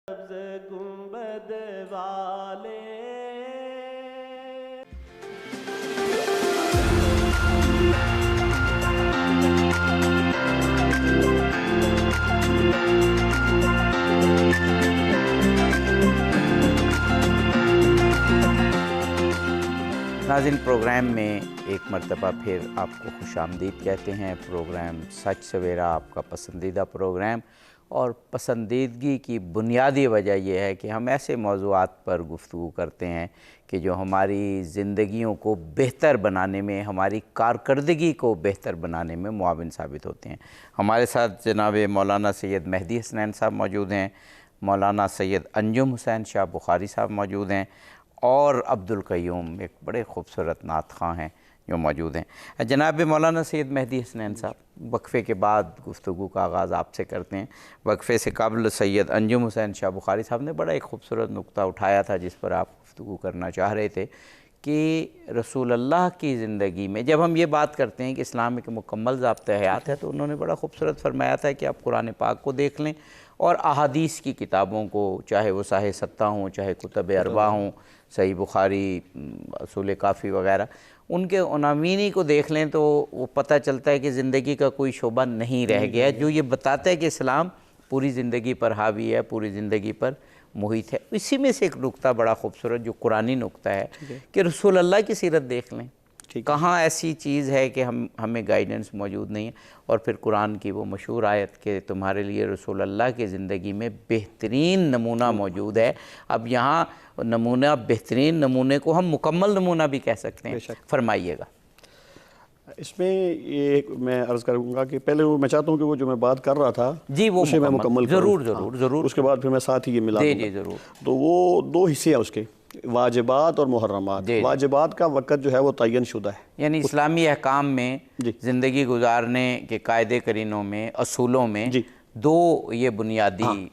گنبد والے ناظرین، پروگرام میں ایک مرتبہ پھر آپ کو خوش آمدید کہتے ہیں۔ پروگرام سچ سویرا آپ کا پسندیدہ پروگرام، اور پسندیدگی کی بنیادی وجہ یہ ہے کہ ہم ایسے موضوعات پر گفتگو کرتے ہیں کہ جو ہماری زندگیوں کو بہتر بنانے میں، ہماری کارکردگی کو بہتر بنانے میں معاون ثابت ہوتے ہیں۔ ہمارے ساتھ جناب مولانا سید مہدی حسنین صاحب موجود ہیں، مولانا سید انجم حسین شاہ بخاری صاحب موجود ہیں، اور عبدالقیوم ایک بڑے خوبصورت نعت خواں ہیں جو موجود ہیں۔ جناب مولانا سید مہدی حسنین صاحب، وقفے کے بعد گفتگو کا آغاز آپ سے کرتے ہیں۔ وقفے سے قبل سید انجم حسین شاہ بخاری صاحب نے بڑا ایک خوبصورت نقطہ اٹھایا تھا جس پر آپ گفتگو کرنا چاہ رہے تھے کہ رسول اللہ کی زندگی میں جب ہم یہ بات کرتے ہیں کہ اسلام ایک مکمل ضابطۂ حیات ہے، تو انہوں نے بڑا خوبصورت فرمایا تھا کہ آپ قرآن پاک کو دیکھ لیں اور احادیث کی کتابوں کو، چاہے وہ صحیح ستہ ہوں، چاہے کتب اربع ہوں، صحیح بخاری، اصول کافی وغیرہ، ان کے عناوینی کو دیکھ لیں تو وہ پتہ چلتا ہے کہ زندگی کا کوئی شعبہ نہیں رہ گیا جو یہ بتاتا ہے کہ اسلام پوری زندگی پر حاوی ہے، پوری زندگی پر محیط ہے۔ اسی میں سے ایک نقطہ بڑا خوبصورت جو قرآنی نقطہ ہے کہ رسول اللہ کی سیرت دیکھ لیں، کہاں ایسی چیز ہے کہ ہمیں گائیڈنس موجود نہیں ہے، اور پھر قرآن کی وہ مشہور آیت کہ تمہارے لیے رسول اللہ کی زندگی میں بہترین نمونہ موجود ہے۔ اب یہاں نمونہ، بہترین نمونے کو ہم مکمل نمونہ بھی کہہ سکتے ہیں، فرمائیے گا۔ اس میں یہ میں عرض کروں گا کہ پہلے میں چاہتا ہوں کہ وہ جو میں بات کر رہا تھا جی وہ اسے میں مکمل کروں، ضرور، اس کے بعد پھر میں ساتھ ہی یہ ملا جی ضرور۔ تو وہ دو حصے ہیں اس کے، واجبات اور محرمات۔ واجبات کا وقت جو ہے وہ تعین شدہ ہے، یعنی اسلامی احکام میں زندگی گزارنے کے قاعدے کرینوں میں، اصولوں میں دو یہ بنیادی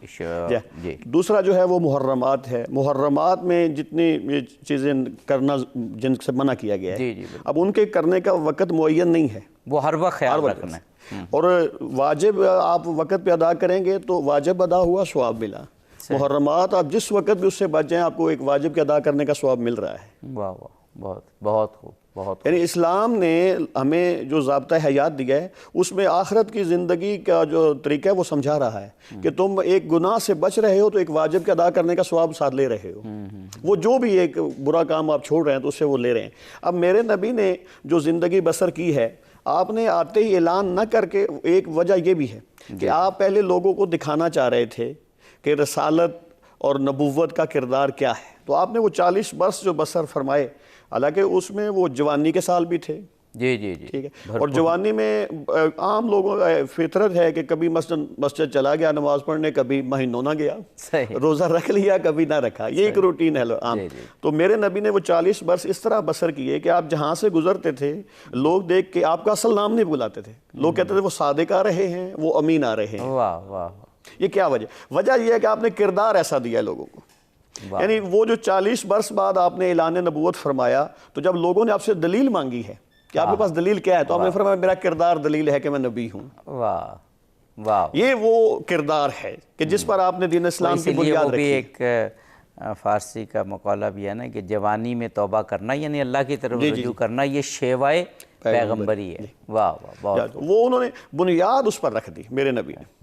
دوسرا جو ہے وہ محرمات ہے۔ محرمات میں جتنی چیزیں کرنا جن سے منع کیا گیا ہے، اب ان کے کرنے کا وقت معین نہیں ہے، وہ ہر وقت خیال رکھنا ہے، اور واجب آپ وقت پہ ادا کریں گے تو واجب ادا ہوا، ثواب ملا۔ محرمات آپ جس وقت بھی اس سے بچ جائیں، آپ کو ایک واجب کے ادا کرنے کا ثواب مل رہا ہے۔ واہ واہ، بہت خوب، بہت۔ یعنی اسلام نے ہمیں جو ضابطہ حیات دیا ہے اس میں آخرت کی زندگی کا جو طریقہ ہے وہ سمجھا رہا ہے کہ تم ایک گناہ سے بچ رہے ہو تو ایک واجب کے ادا کرنے کا ثواب ساتھ لے رہے ہو، وہ جو بھی ایک برا کام آپ چھوڑ رہے ہیں تو اس سے وہ لے رہے ہیں۔ اب میرے نبی نے جو زندگی بسر کی ہے، آپ نے آتے ہی اعلان نہ کر کے، ایک وجہ یہ بھی ہے کہ آپ پہلے لوگوں کو دکھانا چاہ رہے تھے کہ رسالت اور نبوت کا کردار کیا ہے، تو آپ نے وہ 40 برس جو بسر فرمائے، حالانکہ اس میں وہ جوانی کے سال بھی تھے، جی ٹھیک ہے، اور جوانی میں عام لوگوں کا فطرت ہے کہ کبھی مسجد چلا گیا نماز پڑھنے، کبھی مہینوں نہ گیا، روزہ رکھ لیا، کبھی نہ رکھا، یہ ایک روٹین ہے عام۔ تو میرے نبی نے وہ 40 برس اس طرح بسر کیے کہ آپ جہاں سے گزرتے تھے لوگ دیکھ کے آپ کا اصل نام نہیں بلاتے تھے، لوگ کہتے تھے وہ صادق آ رہے ہیں، وہ امین آ رہے ہیں۔ واہ واہ، یہ کیا وجہ یہ ہے کہ آپ نے کردار ایسا دیا ہے لوگوں کو۔ یعنی وہ جو 40 برس بعد آپ نے اعلان نبوت فرمایا، تو جب لوگوں نے آپ سے دلیل مانگی ہے کہ آپ کے پاس دلیل کیا ہے، تو آپ نے فرمایا میرا کردار دلیل ہے کہ میں نبی ہوں۔ واہ واہ، یہ وہ کردار ہے کہ جس پر آپ نے دین اسلام کی بنیاد رکھی۔ ایک فارسی کا مقولہ بھی ہے نا کہ جوانی میں توبہ کرنا، یعنی اللہ کی طرف رجوع کرنا، یہ شیوائے پیغمبری ہے۔ واہ واہ، بہت۔ وہ انہوں نے بنیاد اس پر رکھ دی میرے نبی نے،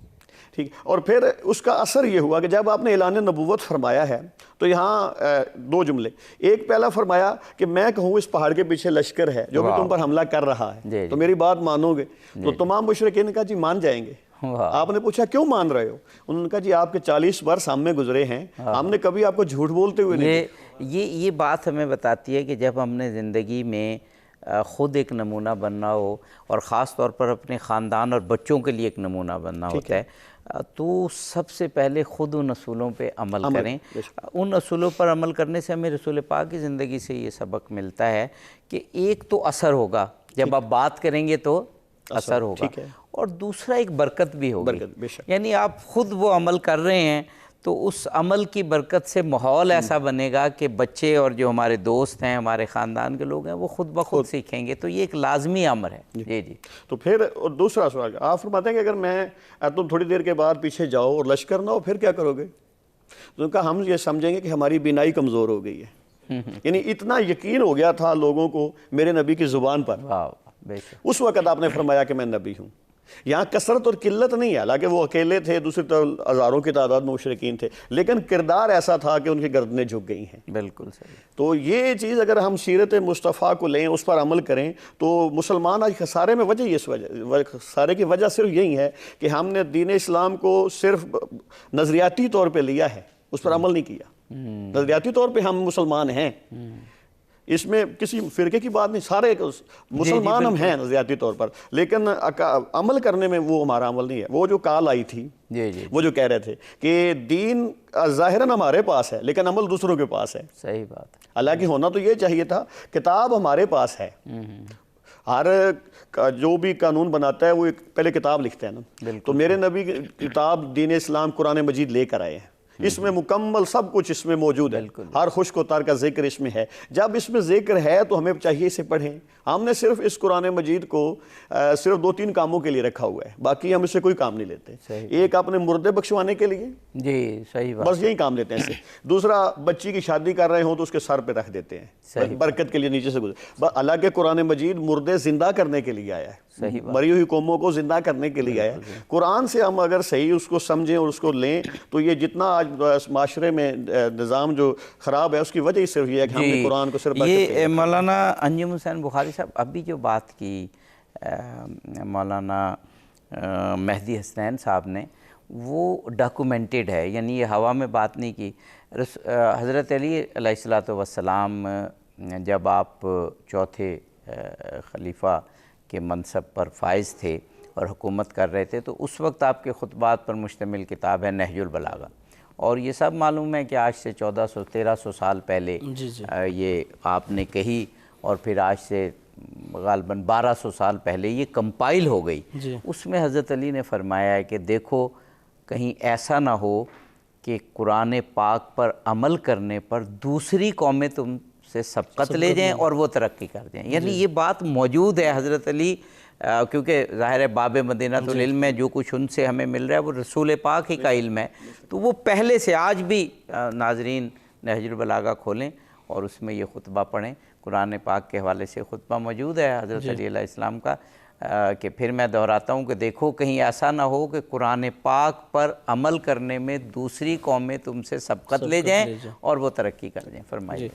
ٹھیک۔ اور پھر اس کا اثر یہ ہوا کہ جب آپ نے اعلان نبوت فرمایا ہے تو یہاں دو جملے، ایک پہلا فرمایا کہ میں کہوں اس پہاڑ کے پیچھے لشکر ہے جو کہ تم پر حملہ کر رہا ہے، تو میری بات مانو گے؟ تو تمام مشرکین نے کہا جی مان جائیں گے۔ آپ نے پوچھا کیوں مان رہے ہو؟ انہوں نے کہا جی آپ کے 40 برس ہم میں گزرے ہیں، ہم نے کبھی آپ کو جھوٹ بولتے ہوئے نہیں۔ یہ بات ہمیں بتاتی ہے کہ جب ہم نے زندگی میں خود ایک نمونہ بننا ہو، اور خاص طور پر اپنے خاندان اور بچوں کے لیے ایک نمونہ بننا ہوتا ہے، تو سب سے پہلے خود ان اصولوں پہ عمل کریں۔ ان اصولوں پر عمل کرنے سے ہمیں رسول پاک کی زندگی سے یہ سبق ملتا ہے کہ ایک تو اثر ہوگا، جب آپ بات کریں گے تو اثر ہوگا، اور دوسرا ایک برکت بھی ہوگی، یعنی آپ خود وہ عمل کر رہے ہیں تو اس عمل کی برکت سے ماحول ایسا بنے گا کہ بچے اور جو ہمارے دوست ہیں، ہمارے خاندان کے لوگ ہیں، وہ خود بخود سیکھیں گے، تو یہ ایک لازمی امر ہے۔ جی جی۔ تو پھر دوسرا سوال، آپ فرماتے ہیں کہ اگر تم تھوڑی دیر کے بعد پیچھے جاؤ اور لشکر نہ ہو، پھر کیا کرو گے؟ تو ان کا ہم یہ سمجھیں گے کہ ہماری بینائی کمزور ہو گئی ہے. یعنی اتنا یقین ہو گیا تھا لوگوں کو میرے نبی کی زبان پر. بے شک. اس وقت آپ نے فرمایا کہ میں نبی ہوں. یہاں کثرت اور قلت نہیں ہے، حالانکہ وہ اکیلے تھے، دوسری طرف ہزاروں کی تعداد میں مشرکین تھے، لیکن کردار ایسا تھا کہ ان کی گردنیں جھک گئی ہیں. بالکل صحیح. تو یہ چیز اگر ہم سیرت مصطفیٰ کو لیں، اس پر عمل کریں، تو مسلمان آج خسارے میں وجہ خسارے کی وجہ صرف یہی ہے کہ ہم نے دین اسلام کو صرف نظریاتی طور پہ لیا ہے، اس پر عمل نہیں کیا. نظریاتی طور پہ ہم مسلمان ہیں، اس میں کسی فرقے کی بات نہیں، سارے مسلمان ہم ہیں نظریاتی طور پر، لیکن عمل کرنے میں وہ ہمارا عمل نہیں ہے. وہ جو کال آئی تھی، وہ جو کہہ رہے تھے کہ دین ظاہراً ہمارے پاس ہے لیکن عمل دوسروں کے پاس ہے. صحیح بات ہے. حالانکہ ہونا تو یہ چاہیے تھا، کتاب ہمارے پاس ہے. ہر جو بھی قانون بناتا ہے وہ پہلے کتاب لکھتے ہیں نا. تو میرے نبی کتاب دین اسلام قرآن مجید لے کر آئے ہیں. اس میں مکمل سب کچھ اس میں موجود ہے. ہر خشک و تر کا ذکر اس میں ہے. جب اس میں ذکر ہے تو ہمیں چاہیے اسے پڑھیں. ہم نے صرف اس قرآن مجید کو صرف 2-3 کاموں کے لیے رکھا ہوا ہے، باقی ہم اس سے کوئی کام نہیں لیتے. ایک اپنے مردے بخشوانے کے لیے، جی صحیح بات، بس یہی کام لیتے ہیں اس سے. دوسرا بچی کی شادی کر رہے ہوں تو اس کے سر پہ رکھ دیتے ہیں، برکت کے لیے نیچے سے گزر. اللہ کے قرآن مجید مردے زندہ کرنے کے لیے آیا ہے، مری ہوئی قوموں کو زندہ کرنے کے لیے آیا ہے. قرآن سے ہم اگر صحیح اس کو سمجھیں اور اس کو لیں تو یہ جتنا آج معاشرے میں نظام جو خراب ہے اس کی وجہ ہی صرف یہ ہے کہ ہم نے قرآن کو صرف. یہ مولانا انجم حسین بخاری صاحب ابھی جو بات کی مولانا مہدی حسنین صاحب نے، وہ ڈاکومنٹڈ ہے، یعنی یہ ہوا میں بات نہیں کی. حضرت علی علیہ الصلوۃ والسلام جب آپ چوتھے خلیفہ کے منصب پر فائز تھے اور حکومت کر رہے تھے، تو اس وقت آپ کے خطبات پر مشتمل کتاب ہے نہج البلاغہ. اور یہ سب معلوم ہے کہ آج سے 1400-1300 سال پہلے یہ آپ نے کہی، اور پھر آج سے غالباً 1200 سال پہلے یہ کمپائل ہو گئی. اس میں حضرت علی نے فرمایا ہے کہ دیکھو کہیں ایسا نہ ہو کہ قرآن پاک پر عمل کرنے پر دوسری قومیں تم سے سبقت لے جائیں اور وہ ترقی کر جائیں. یعنی یہ بات موجود ہے. حضرت علی کیونکہ ظاہر ہے باب مدینۃ العلم میں جو کچھ ان سے ہمیں مل رہا ہے وہ رسول پاک ہی کا علم ہے، تو وہ پہلے سے آج بھی ناظرین نہج البلاغہ کھولیں اور اس میں یہ خطبہ پڑھیں. قرآن پاک کے حوالے سے خطبہ موجود ہے حضرت علی علیہ السلام کا، کہ پھر میں دہراتا ہوں کہ دیکھو کہیں ایسا نہ ہو کہ قرآن پاک پر عمل کرنے میں دوسری قومیں تم سے سبقت لے جائیں اور وہ ترقی کر جائیں. فرمائیے.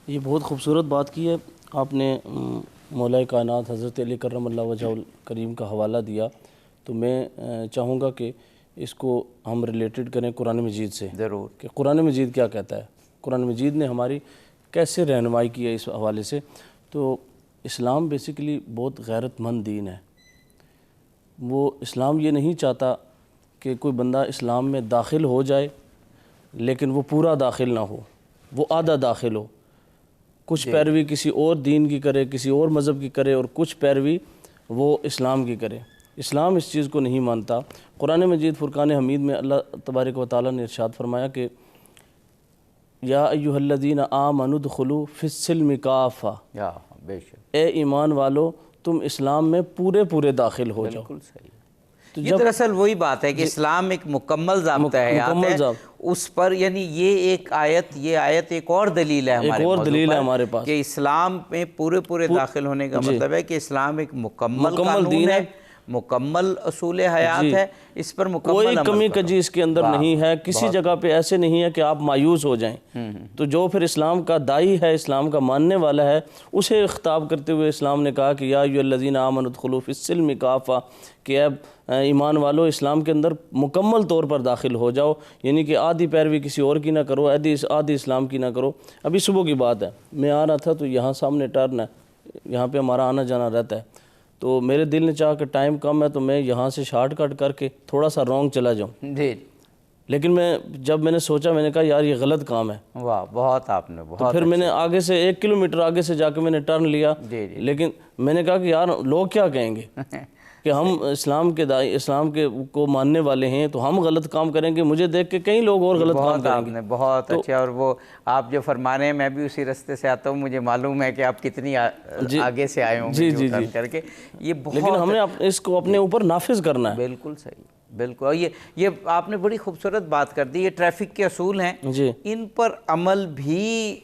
یہ بہت خوبصورت بات کی ہے آپ نے. مولا کائنات حضرت علی کرم اللہ وجہ الکریم کا حوالہ دیا، تو میں چاہوں گا کہ اس کو ہم ریلیٹڈ کریں قرآن مجید سے. ضرور. کہ قرآن مجید کیا کہتا ہے، قرآن مجید نے ہماری کیسے رہنمائی کی ہے اس حوالے سے. تو اسلام بیسیکلی بہت غیرت مند دین ہے. وہ اسلام یہ نہیں چاہتا کہ کوئی بندہ اسلام میں داخل ہو جائے لیکن وہ پورا داخل نہ ہو، وہ آدھا داخل ہو. کچھ پیروی کسی اور دین کی کرے، کسی اور مذہب کی کرے، اور کچھ پیروی وہ اسلام کی کرے. اسلام اس چیز کو نہیں مانتا. قرآن مجید فرقان حمید میں اللہ تبارک و تعالیٰ نے ارشاد فرمایا کہ یا ایھا الذین آمنوا ادخلوا فی السلم کافہ، بے شک، اے ایمان والو تم اسلام میں پورے پورے داخل ہو جاؤ. بالکل صحیح. یہ دراصل وہی بات ہے کہ اسلام ایک مکمل ضابطہ حیات ہے، اس پر یعنی یہ آیت ایک اور دلیل ہے ہمارے پاس کہ اسلام میں پورے داخل ہونے کا مطلب ہے کہ اسلام ایک مکمل قانون ہے، مکمل اصول حیات ہے، اس پر مکمل کوئی کمی کجی اس کے اندر نہیں ہے. کسی جگہ پہ ایسے نہیں ہے کہ آپ مایوس ہو جائیں. تو جو پھر اسلام کا داعی ہے، اسلام کا ماننے والا ہے، اسے خطاب کرتے ہوئے اسلام نے کہا کہ یا ایھا الذین آمنوا ادخلوا فی السلم کافہ، کہ اب ایمان والو اسلام کے اندر مکمل طور پر داخل ہو جاؤ. یعنی کہ آدھی پیروی کسی اور کی نہ کرو، آدھی اسلام کی نہ کرو. ابھی صبح کی بات ہے، میں آ رہا تھا تو یہاں سامنے ٹرن ہے، یہاں پہ ہمارا آنا جانا رہتا ہے. تو میرے دل نے چاہا کہ ٹائم کم ہے تو میں یہاں سے شارٹ کٹ کر کے تھوڑا سا رونگ چلا جاؤں. لیکن جب میں نے سوچا، میں نے کہا یار یہ غلط کام ہے. واہ، بہت آپ نے بہت. پھر میں نے آگے سے 1 کلومیٹر آگے سے جا کے میں نے ٹرن لیا. لیکن میں نے کہا کہ یار لوگ کیا کہیں گے کہ ہم اسلام کے کو ماننے والے ہیں تو ہم غلط کام کریں گے. مجھے دیکھ کے کئی لوگ اور غلط کام کریں گے. بہت اچھا. اور وہ آپ جو فرما رہے ہیں میں بھی اسی رستے سے آتا ہوں، مجھے معلوم ہے کہ آپ کتنی آگے سے آئے ہوں گے کر کے. یہ بہت، لیکن ہمیں اس کو اپنے اوپر نافذ کرنا ہے. بالکل صحیح. بالکل. اور یہ آپ نے بڑی خوبصورت بات کر دی. یہ ٹریفک کے اصول ہیں جی ان پر عمل بھی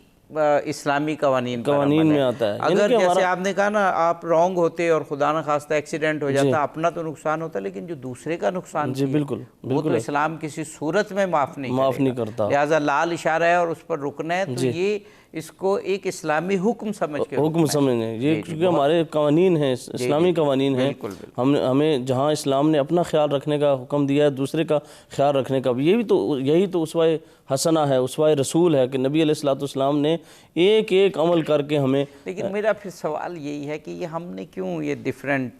اسلامی قوانین میں آتا ہے. اگر جیسے آپ نے کہا نا آپ رانگ ہوتے اور خدا نہ خواستہ ایکسیڈنٹ ہو جاتا اپنا تو نقصان ہوتا لیکن جو دوسرے کا نقصان جی بالکل وہ تو اسلام کسی صورت میں معاف نہیں کرتا. لہٰذا لال اشارہ ہے اور اس پر رکنا ہے تو یہ اس کو ایک اسلامی حکم سمجھ کے سمجھنے یہ کیونکہ ہمارے قوانین ہیں اسلامی قوانین ہیں. ہمیں جہاں اسلام نے اپنا خیال رکھنے کا حکم دیا ہے دوسرے کا خیال رکھنے کا بھی. یہی تو اسوہ حسنہ ہے اسوہ رسول ہے کہ نبی علیہ الصلوۃ والسلام نے ایک ایک عمل کر کے ہمیں. لیکن میرا پھر سوال یہی ہے کہ یہ ہم نے کیوں یہ ڈیفرنٹ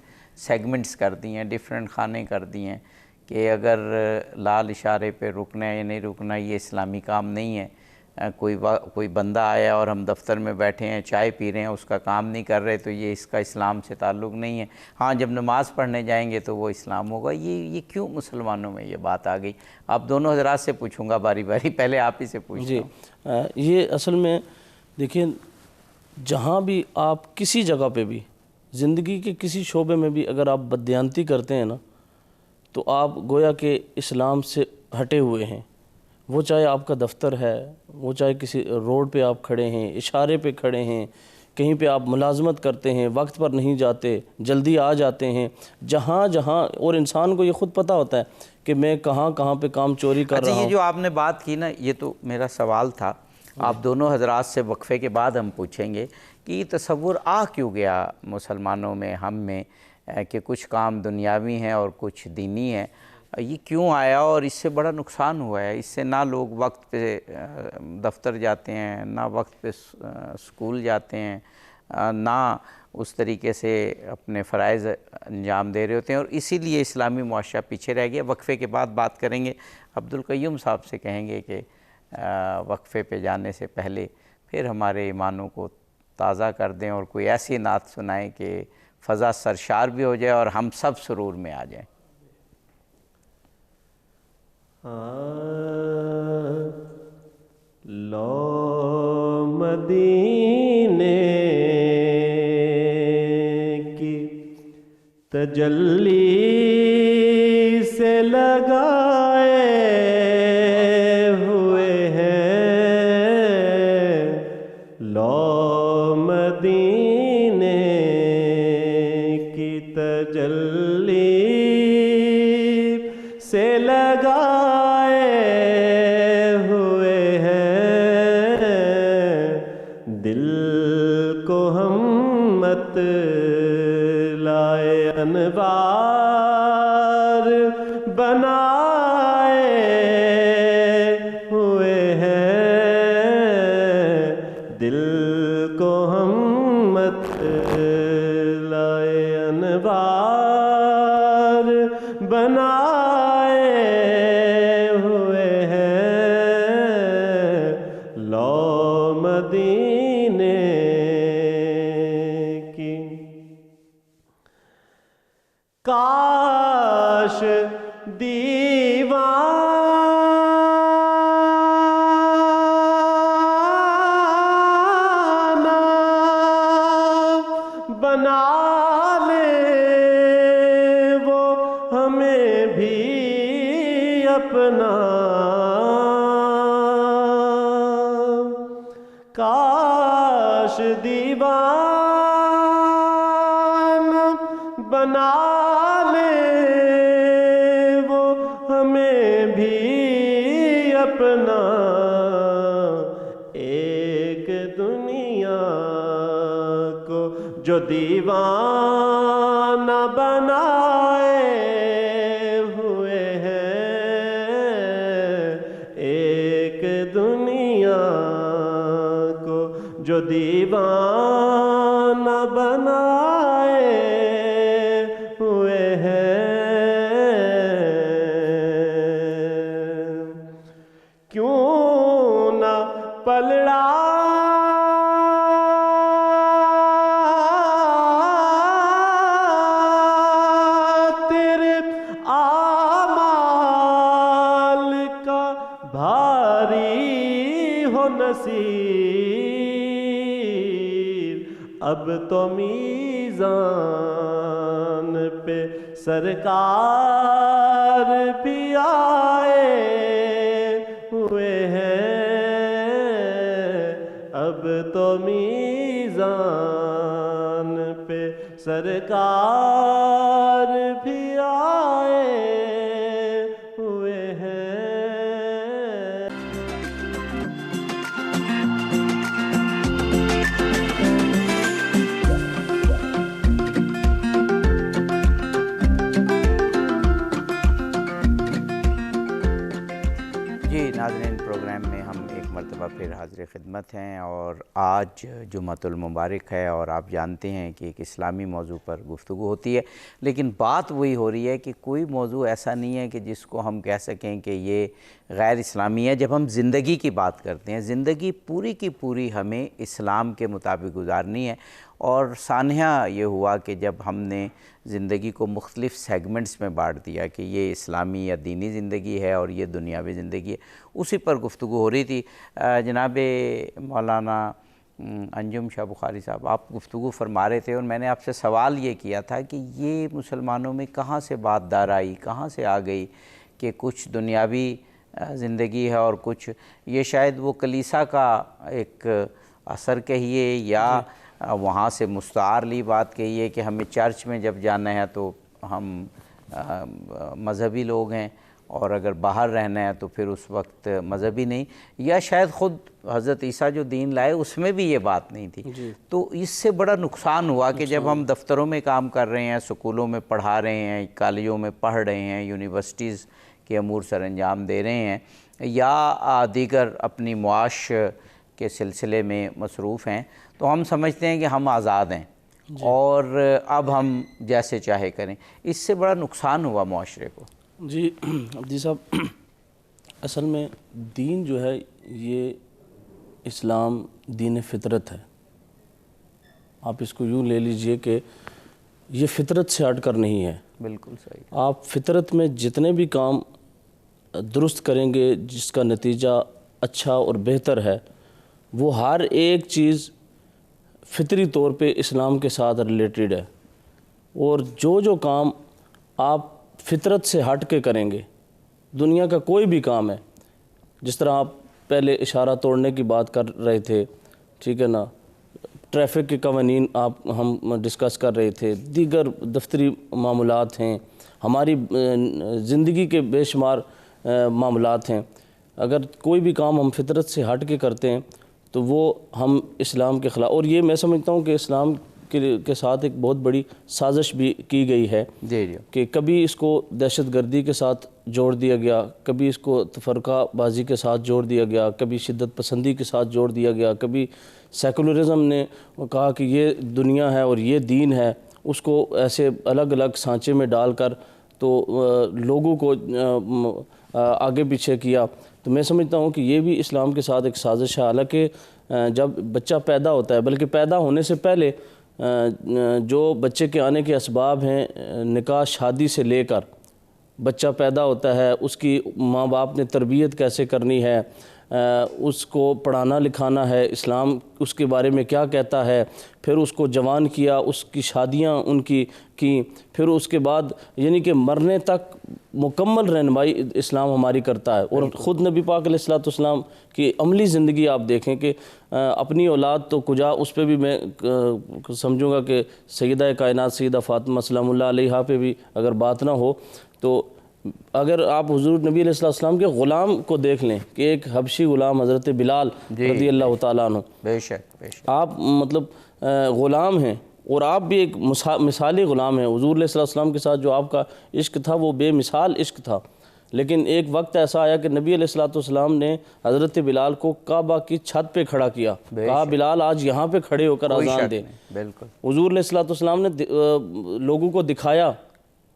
سیگمنٹس کر دی ہیں ڈیفرنٹ خانے کر دی ہیں کہ اگر لال اشارے پہ رکنا ہے یا نہیں رکنا یہ اسلامی کام نہیں ہے. کوئی بندہ آیا اور ہم دفتر میں بیٹھے ہیں چائے پی رہے ہیں اس کا کام نہیں کر رہے تو یہ اس کا اسلام سے تعلق نہیں ہے. ہاں جب نماز پڑھنے جائیں گے تو وہ اسلام ہوگا. یہ کیوں مسلمانوں میں یہ بات آ گئی؟ آپ دونوں حضرات سے پوچھوں گا باری باری. پہلے آپ ہی سے پوچھتا ہوں. یہ اصل میں دیکھیں جہاں بھی آپ کسی جگہ پہ بھی زندگی کے کسی شعبے میں بھی اگر آپ بددیانتی کرتے ہیں نا تو آپ گویا کہ اسلام سے ہٹے ہوئے ہیں. وہ چاہے آپ کا دفتر ہے وہ چاہے کسی روڈ پہ آپ کھڑے ہیں اشارے پہ کھڑے ہیں کہیں پہ آپ ملازمت کرتے ہیں وقت پر نہیں جاتے جلدی آ جاتے ہیں جہاں اور انسان کو یہ خود پتہ ہوتا ہے کہ میں کہاں پہ کام چوری کر رہا ہوں. یہ جو آپ نے بات کی نا یہ تو میرا سوال تھا. آپ دونوں حضرات سے وقفے کے بعد ہم پوچھیں گے کہ یہ تصور آ کیوں گیا مسلمانوں میں ہم میں کہ کچھ کام دنیاوی ہیں اور کچھ دینی ہیں. یہ کیوں آیا اور اس سے بڑا نقصان ہوا ہے. اس سے نہ لوگ وقت پہ دفتر جاتے ہیں نہ وقت پہ اسکول جاتے ہیں نہ اس طریقے سے اپنے فرائض انجام دے رہے ہوتے ہیں اور اسی لیے اسلامی معاشرہ پیچھے رہ گیا. وقفے کے بعد بات کریں گے. عبدالقیوم صاحب سے کہیں گے کہ وقفے پہ جانے سے پہلے پھر ہمارے ایمانوں کو تازہ کر دیں اور کوئی ایسی نعت سنائیں کہ فضا سرشار بھی ہو جائے اور ہم سب سرور میں آ جائیں. لو مدینے کی تجلی سے لگائے ہوئے ہیں لو مدینے کی تجلی سے لگائے ہوئے ہیں دل کو ہم مت لائے انوار بنائے ہوئے ہیں دل کو ہم مت لائے انوار بنائے ہوئے ہیں لو مدینے کی. کاش دیوانہ بنا لے وہ ہمیں بھی اپنا. کاش دیوانہ بنا لے وہ ہمیں بھی اپنا. ایک دنیا کو جو دیوانہ بنائے ہوئے ہیں ایک دنیا کو جو دیوانہ بنائے ہوئے ہیں کیوں نہ پلڑا تیرے اعمال کا بھاری ہو نصیب اب تو میزان پہ سرکار بھی آئے ہوئے ہیں، اب تو میزان پہ سرکار بھی آئے ہوئے ہیں۔ جی ناظرین، پروگرام میں ہم ایک مرتبہ پھر حاضر خدمت ہیں، اور آج جمعۃ المبارک ہے، اور آپ جانتے ہیں کہ ایک اسلامی موضوع پر گفتگو ہوتی ہے، لیکن بات وہی ہو رہی ہے کہ کوئی موضوع ایسا نہیں ہے کہ جس کو ہم کہہ سکیں کہ یہ غیر اسلامی ہے۔ جب ہم زندگی کی بات کرتے ہیں، زندگی پوری کی پوری ہمیں اسلام کے مطابق گزارنی ہے، اور سانحہ یہ ہوا کہ جب ہم نے زندگی کو مختلف سیگمنٹس میں بانٹ دیا کہ یہ اسلامی یا دینی زندگی ہے اور یہ دنیاوی زندگی ہے، اسی پر گفتگو ہو رہی تھی۔ جناب مولانا انجم شاہ بخاری صاحب، آپ گفتگو فرما رہے تھے، اور میں نے آپ سے سوال یہ کیا تھا کہ یہ مسلمانوں میں کہاں سے بات دار آئی، کہاں سے آ گئی کہ کچھ دنیاوی زندگی ہے اور کچھ، یہ شاید وہ کلیسا کا ایک اثر کہیے یا وہاں سے مستعار لی بات کہیے کہ ہمیں چرچ میں جب جانا ہے تو ہم مذہبی لوگ ہیں، اور اگر باہر رہنا ہے تو پھر اس وقت مذہبی نہیں، یا شاید خود حضرت عیسیٰ جو دین لائے اس میں بھی یہ بات نہیں تھی۔ تو اس سے بڑا نقصان ہوا کہ جب ہم دفتروں میں کام کر رہے ہیں، سکولوں میں پڑھا رہے ہیں، کالجوں میں پڑھ رہے ہیں، یونیورسٹیز کے امور سر انجام دے رہے ہیں، یا دیگر اپنی معاش کے سلسلے میں مصروف ہیں، تو ہم سمجھتے ہیں کہ ہم آزاد ہیں اور اب ہم جیسے چاہے کریں۔ اس سے بڑا نقصان ہوا معاشرے کو۔ جی عبدی صاحب، اصل میں دین جو ہے یہ اسلام دین فطرت ہے۔ آپ اس کو یوں لے لیجئے کہ یہ فطرت سے ہٹ کر نہیں ہے۔ بالکل صحیح۔ آپ فطرت میں جتنے بھی کام درست کریں گے جس کا نتیجہ اچھا اور بہتر ہے، وہ ہر ایک چیز فطری طور پہ اسلام کے ساتھ ریلیٹڈ ہے، اور جو کام آپ فطرت سے ہٹ کے کریں گے، دنیا کا کوئی بھی کام ہے، جس طرح آپ پہلے اشارہ توڑنے کی بات کر رہے تھے، ٹھیک ہے نا، ٹریفک کے قوانین ہم ڈسکس کر رہے تھے، دیگر دفتری معاملات ہیں، ہماری زندگی کے بے شمار معاملات ہیں، اگر کوئی بھی کام ہم فطرت سے ہٹ کے کرتے ہیں تو وہ ہم اسلام کے خلاف، اور یہ میں سمجھتا ہوں کہ اسلام کے ساتھ ایک بہت بڑی سازش بھی کی گئی ہے کہ کبھی اس کو دہشت گردی کے ساتھ جوڑ دیا گیا، کبھی اس کو تفرقہ بازی کے ساتھ جوڑ دیا گیا، کبھی شدت پسندی کے ساتھ جوڑ دیا گیا، کبھی سیکولرزم نے کہا کہ یہ دنیا ہے اور یہ دین ہے، اس کو ایسے الگ الگ سانچے میں ڈال کر تو لوگوں کو آگے پیچھے کیا۔ تو میں سمجھتا ہوں کہ یہ بھی اسلام کے ساتھ ایک سازش ہے۔ حالانکہ جب بچہ پیدا ہوتا ہے، بلکہ پیدا ہونے سے پہلے جو بچے کے آنے کے اسباب ہیں، نکاح شادی سے لے کر بچہ پیدا ہوتا ہے، اس کی ماں باپ نے تربیت کیسے کرنی ہے، اس کو پڑھانا لکھانا ہے، اسلام اس کے بارے میں کیا کہتا ہے، پھر اس کو جوان کیا، اس کی شادیاں ان کی پھر اس کے بعد یعنی کہ مرنے تک مکمل رہنمائی اسلام ہماری کرتا ہے۔ اور خود نبی پاک علیہ الصلوۃ والسلام کی عملی زندگی آپ دیکھیں کہ اپنی اولاد تو کجا، اس پہ بھی میں سمجھوں گا کہ سیدہ کائنات سیدہ فاطمہ سلام اللہ علیہا پہ بھی اگر بات نہ ہو، تو اگر آپ حضور نبی علیہ السلام کے غلام کو دیکھ لیں کہ ایک حبشی غلام حضرت بلال رضی اللہ تعالیٰ عنہ، بے شک آپ مطلب غلام ہیں، اور آپ بھی ایک مثالی غلام ہیں۔ حضور علیہ السلام کے ساتھ جو آپ کا عشق تھا وہ بے مثال عشق تھا، لیکن ایک وقت ایسا آیا کہ نبی علیہ السلام نے حضرت بلال کو کعبہ کی چھت پہ کھڑا کیا، کہا بلال آج یہاں پہ کھڑے ہو کر اذان دے۔ بالکل حضور علیہ السلام نے لوگوں کو دکھایا،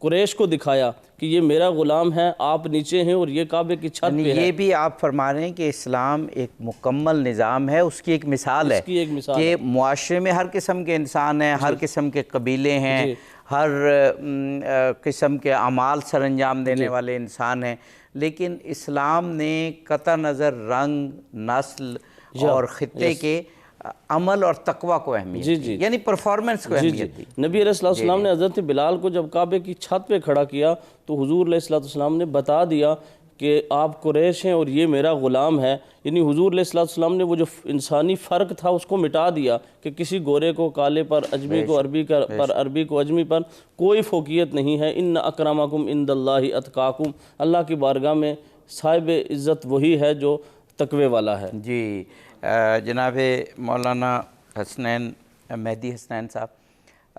قریش کو دکھایا کہ یہ میرا غلام ہے، آپ نیچے ہیں اور یہ کعبے کی چھت پہ ہے۔ یہ بھی آپ فرما رہے ہیں کہ اسلام ایک مقمل نظام ہے، اس کی ایک مثال ہے کہ معاشرے میں ہر قسم کے انسان ہیں، ہر قسم کے قبیلے ہیں، ہر قسم کے اعمال سر انجام دینے والے انسان ہیں، لیکن اسلام نے قطع نظر رنگ، نسل اور خطے کے عمل اور تقوی کو اہمیت جی دی، جی یعنی پرفارمنس کو اہمیت دی۔ نبی علیہ السلام نے حضرت بلال کو جب کعبے کی چھت پہ کھڑا کیا تو حضور علیہ السلام نے بتا دیا کہ آپ قریش ہیں اور یہ میرا غلام ہے، یعنی حضور علیہ السلام نے وہ جو انسانی فرق تھا اس کو مٹا دیا کہ کسی گورے کو کالے پر، اجمی کو عربی پر، عربی کو اجمی پر کوئی فوقیت نہیں ہے۔ ان اکرمکم عند اللہ اتقاکم، اللہ کی بارگاہ میں صاحب عزت وہی ہے جو تقوی والا ہے۔ جی جناب مولانا حسنین مہدی حسنین صاحب،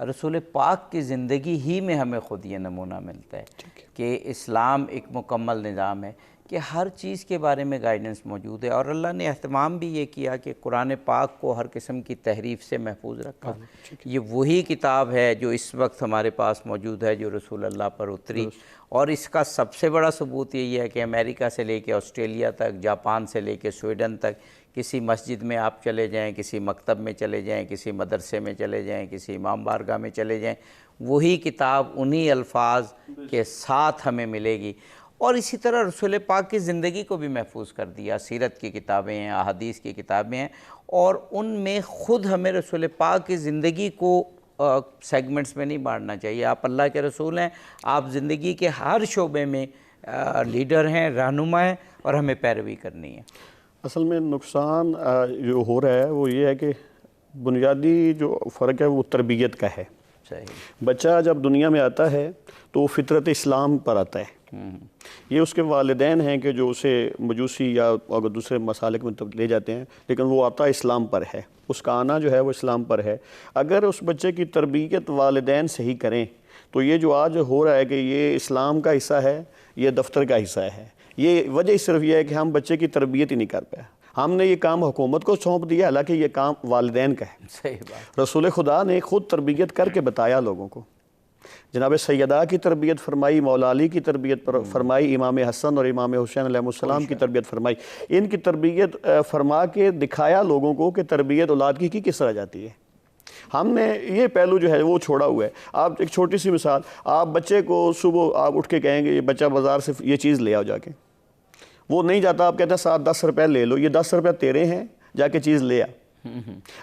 رسول پاک کی زندگی ہی میں ہمیں خود یہ نمونہ ملتا ہے کہ اسلام ایک مکمل نظام ہے کہ ہر چیز کے بارے میں گائیڈنس موجود ہے، اور اللہ نے اہتمام بھی یہ کیا کہ قرآن پاک کو ہر قسم کی تحریف سے محفوظ رکھا۔ یہ وہی کتاب ہے جو اس وقت ہمارے پاس موجود ہے جو رسول اللہ پر اتری، اور اس کا سب سے بڑا ثبوت یہی ہے کہ امریکہ سے لے کے آسٹریلیا تک، جاپان سے لے کے سویڈن تک، کسی مسجد میں آپ چلے جائیں، کسی مکتب میں چلے جائیں، کسی مدرسے میں چلے جائیں، کسی امام بارگاہ میں چلے جائیں، وہی کتاب انہی الفاظ کے ساتھ ہمیں ملے گی۔ اور اسی طرح رسول پاک کی زندگی کو بھی محفوظ کر دیا، سیرت کی کتابیں ہیں، احادیث کی کتابیں ہیں، اور ان میں خود ہمیں رسول پاک کی زندگی کو سیگمنٹس میں نہیں بانٹنا چاہیے۔ آپ اللہ کے رسول ہیں، آپ زندگی کے ہر شعبے میں لیڈر ہیں، رہنما ہیں، اور ہمیں پیروی کرنی ہے۔ اصل میں نقصان جو ہو رہا ہے وہ یہ ہے کہ بنیادی جو فرق ہے وہ تربیت کا ہے۔ صحیح۔ بچہ جب دنیا میں آتا ہے تو وہ فطرت اسلام پر آتا ہے، یہ اس کے والدین ہیں کہ جو اسے مجوسی یا اگر دوسرے مسالک میں لے جاتے ہیں، لیکن وہ آتا اسلام پر ہے، اس کا آنا جو ہے وہ اسلام پر ہے۔ اگر اس بچے کی تربیت والدین صحیح کریں تو یہ جو آج ہو رہا ہے کہ یہ اسلام کا حصہ ہے، یہ دفتر کا حصہ ہے، یہ وجہ صرف یہ ہے کہ ہم بچے کی تربیت ہی نہیں کر پائے۔ ہم نے یہ کام حکومت کو سونپ دیا، حالانکہ یہ کام والدین کا ہے۔ صحیح بات۔ رسول خدا نے خود تربیت کر کے بتایا لوگوں کو، جناب سیدہ کی تربیت فرمائی، مولا علی کی تربیت فرمائی، امام حسن اور امام حسین علیہ السلام کی تربیت فرمائی، ان کی تربیت فرما کے دکھایا لوگوں کو کہ تربیت اولاد کی کس طرح جاتی ہے۔ ہم نے یہ پہلو جو ہے وہ چھوڑا ہوا ہے۔ آپ ایک چھوٹی سی مثال، آپ بچے کو صبح آپ اٹھ کے کہیں گے یہ بچہ بازار سے یہ چیز لے آؤ جا کے، وہ نہیں جاتا، آپ کہتے ہیں 7-10 روپے لے لو، یہ 10 روپے تیرے ہیں، جا کے چیز لے آ۔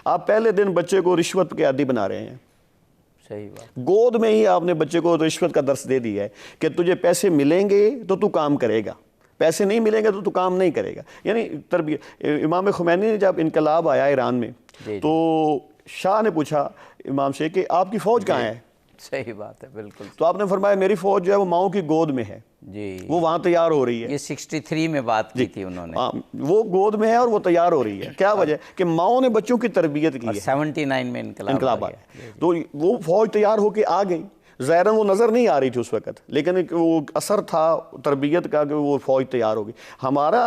آپ پہلے دن بچے کو رشوت کے عادی بنا رہے ہیں۔ صحیح بات۔ گود میں ہی آپ نے بچے کو رشوت کا درس دے دیا ہے کہ تجھے پیسے ملیں گے تو تو کام کرے گا، پیسے نہیں ملیں گے تو تو کام نہیں کرے گا۔ یعنی تربیت۔ امام خمینی نے جب انقلاب آیا ایران میں تو شاہ نے پوچھا امام سے کہ آپ کی فوج کہاں ہے؟ صحیح بات ہے، بالکل۔ تو آپ نے فرمایا میری فوج جو ہے وہ ماؤں کی گود میں ہے، جی، وہ وہاں تیار ہو رہی ہے۔ یہ 63 میں بات کی تھی انہوں نے، وہ گود میں ہے اور وہ تیار ہو رہی ہے۔ کیا وجہ؟ کہ ماؤں نے بچوں کی تربیت کی ہے۔ 79 میں انقلاب آیا تو وہ فوج تیار ہو کے آ گئی، ظاہراً وہ نظر نہیں آ رہی تھی اس وقت، لیکن وہ اثر تھا تربیت کا کہ وہ فوج تیار ہو گئی۔ ہمارا